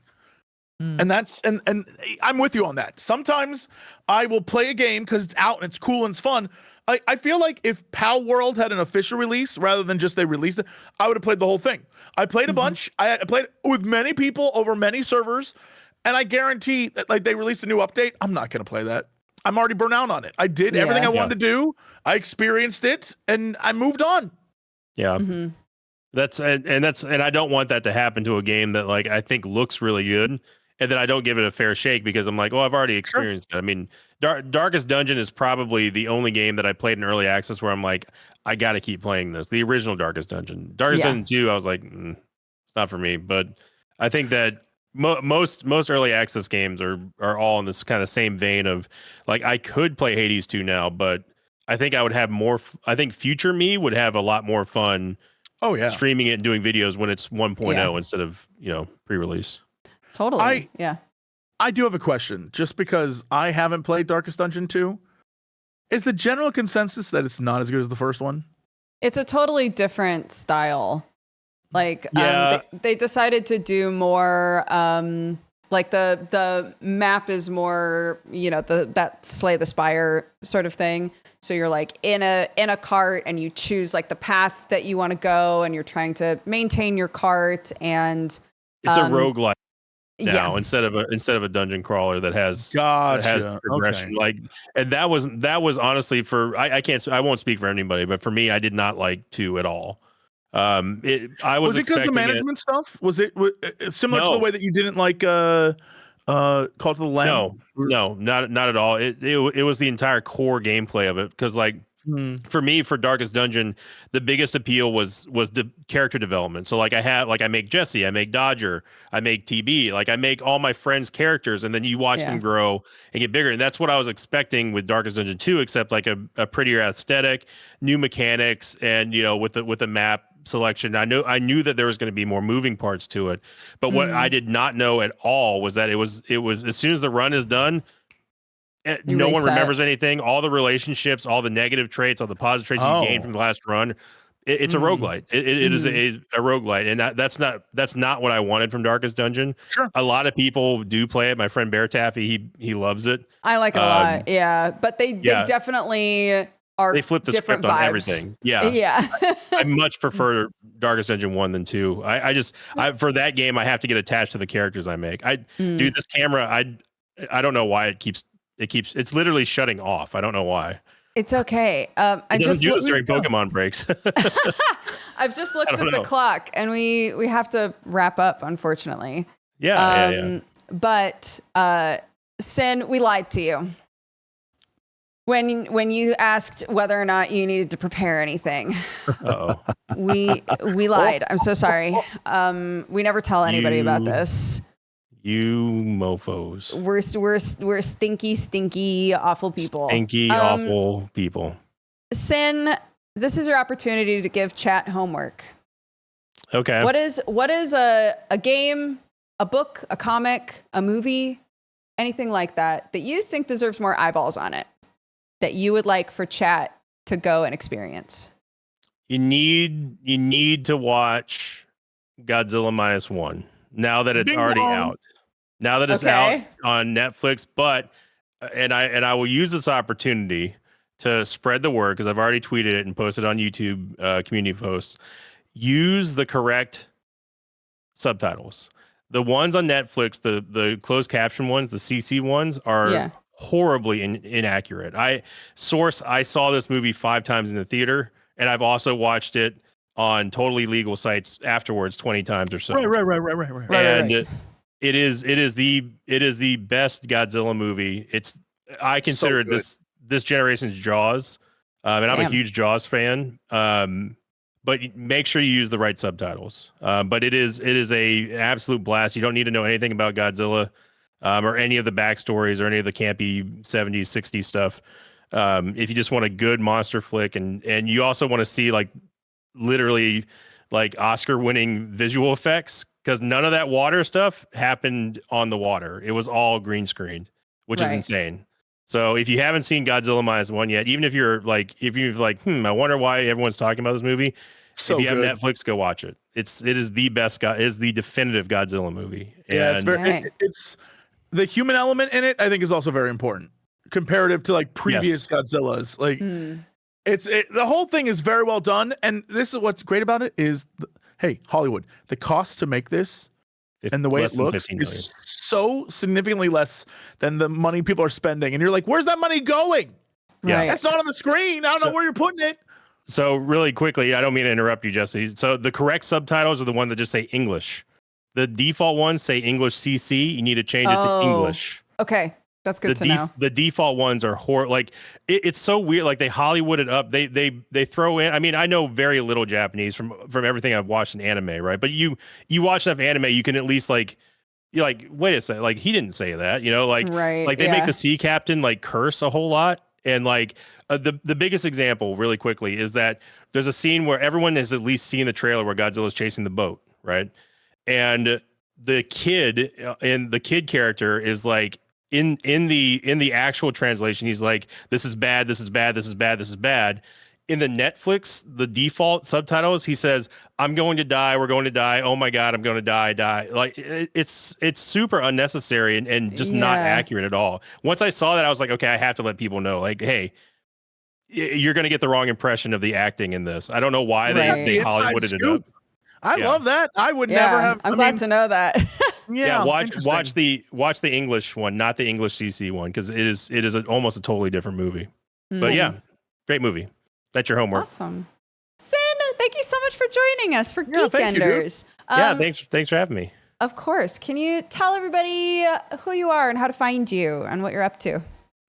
And that's and I'm with you on that. Sometimes I will play a game because it's out and it's cool and it's fun. I feel like if Pal World had an official release rather than just they released it, I would have played the whole thing. I played a bunch. I played with many people over many servers, and I guarantee that like they released a new update, I'm not going to play that. I'm already burnt out on it. I did everything I wanted to do. I experienced it, and I moved on. Yeah. And I don't want that to happen to a game that like I think looks really good. And then I don't give it a fair shake because I'm like, oh, I've already experienced it. I mean, Darkest Dungeon is probably the only game that I played in early access where I'm like, I got to keep playing this. The original Darkest Dungeon. Darkest Dungeon 2, I was like, it's not for me. But I think that most early access games are all in this kind of same vein of like I could play Hades 2 now, but I think I would have more. I think future me would have a lot more fun. Oh yeah, streaming it and doing videos when it's 1.0 instead of pre-release. Totally. I do have a question, just because I haven't played Darkest Dungeon 2. Is the general consensus that it's not as good as the first one? It's a totally different style. Like, they decided to do more, like the map is more, that Slay the Spire sort of thing. So you're like in a cart and you choose like the path that you want to go and you're trying to maintain your cart, and it's a roguelike now instead of a dungeon crawler that has progression. Okay. Like, and that was honestly I won't speak for anybody, but for me, I did not like 2 at all. Was it because the management stuff? Was it similar to the way that you didn't like Call to the Lamb? No, not at all. It was the entire core gameplay of it, because like for me, for Darkest Dungeon, the biggest appeal was the character development. So like I make Jesse, I make Dodger, I make TB, like I make all my friends' characters, and then you watch them grow and get bigger. And that's what I was expecting with Darkest Dungeon 2, except like a prettier aesthetic, new mechanics, and with the map selection. I knew that there was going to be more moving parts to it, but what I did not know at all was that it was as soon as the run is done, no one remembers anything. All the relationships, all the negative traits, all the positive traits you gain from the last run. It's a roguelite. It is a roguelite, and that's not what I wanted from Darkest Dungeon. Sure, a lot of people do play it. My friend Bear Taffy, he loves it. I like it a lot. Yeah, but they definitely they flip the script on everything. Yeah. I much prefer Darkest Dungeon 1 than 2. I for that game I have to get attached to the characters I make. Dude, this camera, I don't know why it's literally shutting off. I don't know why. It's okay. It doesn't do this during Pokemon breaks. I've just looked at the clock, and we have to wrap up, unfortunately. Yeah. But Sin, we lied to you. When you asked whether or not you needed to prepare anything. Uh-oh. We lied. I'm so sorry. We never tell anybody about this. You mofos. We're stinky, awful people. Stinky, awful people. Sin, this is your opportunity to give chat homework. Okay. What is a game, a book, a comic, a movie, anything like that you think deserves more eyeballs on it, that you would like for chat to go and experience? You need to watch Godzilla -1 now that it's already out. Now that it's out on Netflix, but I will use this opportunity to spread the word, because I've already tweeted it and posted on YouTube community posts. Use the correct subtitles. The ones on Netflix, the closed caption ones, the CC ones, are horribly inaccurate. I saw this movie 5 times in the theater, and I've also watched it on totally legal sites afterwards 20 times or so. Right. And it is the best Godzilla movie. I consider it this generation's Jaws, and I'm a huge Jaws fan. But make sure you use the right subtitles. But it is a absolute blast. You don't need to know anything about Godzilla, or any of the backstories or any of the campy 70s, 60s stuff. If you just want a good monster flick, and you also want to see like literally like Oscar-winning visual effects, because none of that water stuff happened on the water. It was all green screened, which is insane. So if you haven't seen Godzilla -1 yet, even if you're like, I wonder why everyone's talking about this movie. If you have Netflix, go watch it. It is the best. Is the definitive Godzilla movie. Yeah, it's the human element in it, I think, is also very important comparative to like previous Godzillas. Like the whole thing is very well done, and this is what's great about it is, hey, Hollywood, the cost to make this and the way it looks is so significantly less than the money people are spending, and you're like, where's that money going? Yeah, that's not on the screen. I don't know where you're putting it. So really quickly, I don't mean to interrupt you, Jesse. So the correct subtitles are the ones that just say English. The default ones say English CC. You need to change it to English. Okay, that's good to know. The default ones are like it's so weird. Like they Hollywood it up. They throw in. I mean, I know very little Japanese from everything I've watched in anime, right? But you watch enough anime, you can at least like you're like, wait a second, like he didn't say that, like Right, like they make the sea captain like curse a whole lot. And like the biggest example really quickly is that there's a scene where everyone has at least seen the trailer where Godzilla's chasing the boat, right? And the kid character is like in the actual translation, he's like, this is bad, this is bad, this is bad, this is bad. In the Netflix, the default subtitles, he says, I'm going to die, we're going to die, oh my God, I'm going to die. Like it's super unnecessary and just not accurate at all. Once I saw that, I was like, okay, I have to let people know, like, hey, you're going to get the wrong impression of the acting in this. I don't know why they Hollywooded it up. I love that. I would never have. I'm glad to know that. Watch the English one, not the English CC one, because it is almost a totally different movie. But yeah, great movie. That's your homework. Awesome. Sin, thank you so much for joining us for Geekenders. Thanks for having me. Of course. Can you tell everybody who you are and how to find you and what you're up to?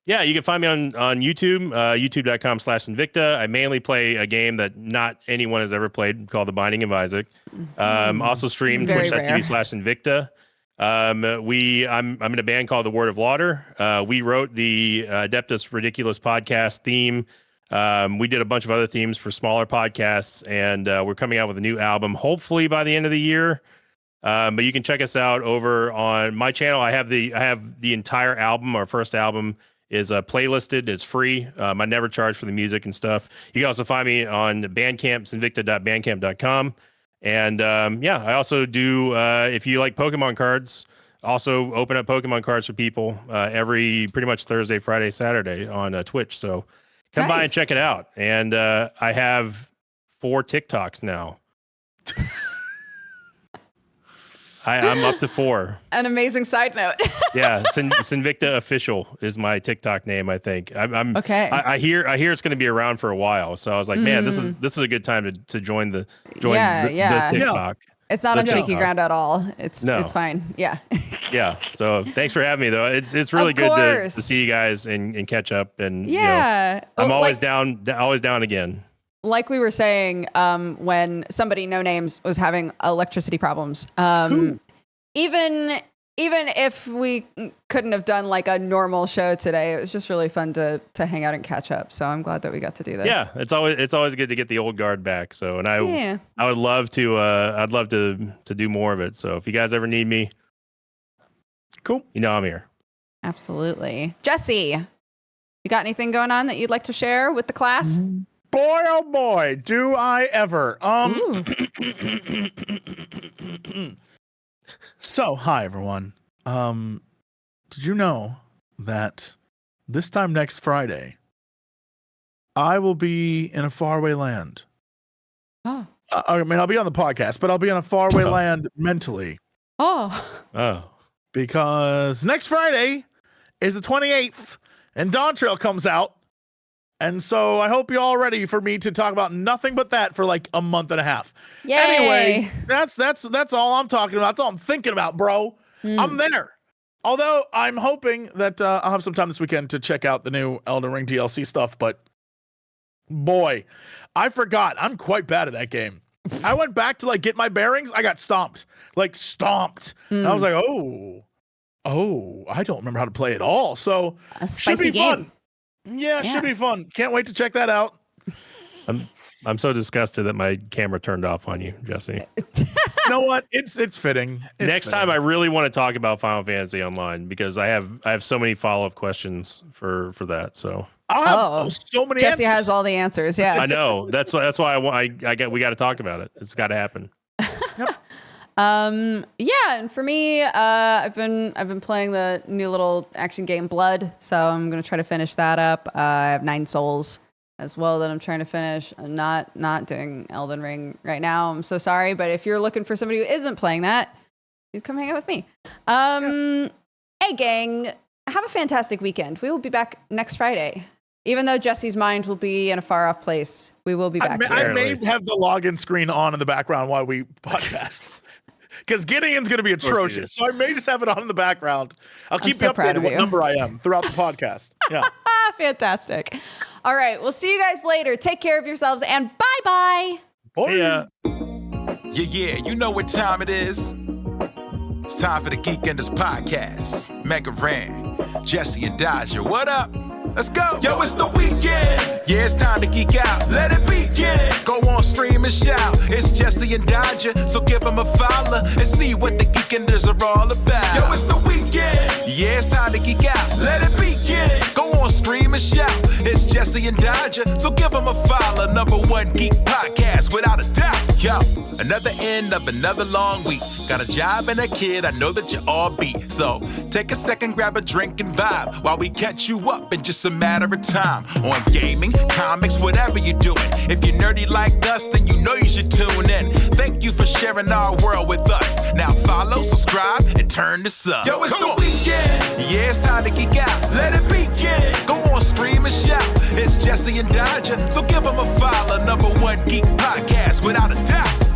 Yeah, you can find me on YouTube, youtube.com/Sinvicta. I mainly play a game that not anyone has ever played called The Binding of Isaac. Also stream twitch.tv/Sinvicta. I'm in a band called The Word of Water. We wrote the Adeptus Ridiculous podcast theme. We did a bunch of other themes for smaller podcasts, and we're coming out with a new album, hopefully by the end of the year. But you can check us out over on my channel. I have the entire album. Our first album is playlisted. It's free. I never charge for the music and stuff. You can also find me on Bandcamp, sinvicta.bandcamp.com. And I also do, if you like Pokemon cards, also open up Pokemon cards for people every pretty much Thursday, Friday, Saturday on Twitch. So come by and check it out. And I have 4 TikToks now. I'm up to 4. An amazing side note. Yeah, Sinvicta Official is my TikTok name, I think. I'm okay. I hear it's going to be around for a while, so I was like, man, this is a good time to join the TikTok. It's not on shaky ground at all. It's fine. Yeah. Yeah. So thanks for having me, though. It's really good to see you guys and catch up. And I'm always down again. Like we were saying, when somebody no names was having electricity problems, even if we couldn't have done like a normal show today, it was just really fun to hang out and catch up. So I'm glad that we got to do this. Yeah, it's always good to get the old guard back. So I would love to I'd love to do more of it. So if you guys ever need me, cool, I'm here. Absolutely. Jesse, you got anything going on that you'd like to share with the class? Boy, oh boy, do I ever. So, hi everyone. Did you know that this time next Friday, I will be in a faraway land? Oh. I mean, I'll be on the podcast, but I'll be in a faraway land mentally. Oh. Because next Friday is the 28th, and Dawn Trail comes out. And so I hope you're all ready for me to talk about nothing but that for like a month and a half. Yay. Anyway, that's all I'm talking about. That's all I'm thinking about, bro. I'm there. Although I'm hoping that I'll have some time this weekend to check out the new Elden Ring DLC stuff. But boy, I forgot. I'm quite bad at that game. I went back to like get my bearings. I got stomped. And I was like, oh, I don't remember how to play at all. So a spicy game. Fun. Yeah, should be fun. Can't wait to check that out. I'm so disgusted that my camera turned off on you, Jesse. You know what? It's fitting. Next time I really want to talk about Final Fantasy Online because I have so many follow-up questions for that. So I'll have so many Jesse answers. has all the answers. Yeah. I know. That's why we got to talk about it. It's got to happen. Yep. And for me, I've been playing the new little action game Blood, so I'm gonna try to finish that up. I have 9 souls as well that I'm trying to finish. I'm not doing Elden Ring right now. I'm so sorry, but if you're looking for somebody who isn't playing that, you come hang out with me. Hey gang, have a fantastic weekend. We will be back next Friday. Even though Jesse's mind will be in a far off place, we will be back. I may have the login screen on in the background while we podcast. Because Gideon's going to be atrocious. So I may just have it on in the background. I'll keep you updated what number I am throughout the podcast. Yeah. Fantastic. All right. We'll see you guys later. Take care of yourselves and bye-bye. Yeah. Yeah, you know what time it is. It's time for the Geekenders podcast. MegaRan, Jesse and Dodger, what up? Let's go. Yo, it's the weekend. Yeah, it's time to geek out. Let it begin. Go on, stream and shout. It's Jesse and Dodger, so give them a follow and see what the Geekenders are all about. Yo, it's the weekend. Yeah, it's time to geek out. Let it begin. Go on, stream and shout. It's Jesse and Dodger, so give them a follow. #1 geek podcast, without a doubt. Yo, another end of another long week. Got a job and a kid, I know that you all beat. So take a second, grab a drink and vibe while we catch you up in just a matter of time. On gaming, comics, whatever you're doing. If you're nerdy like us, then you know you should tune in. Thank you for sharing our world with us. Now follow, subscribe, and turn this up. Yo, it's the weekend. Yeah, it's time to geek out. Let it begin. Go on, stream and shout. It's Jesse and Dodger, so give them a follow. #1 geek podcast, without a doubt.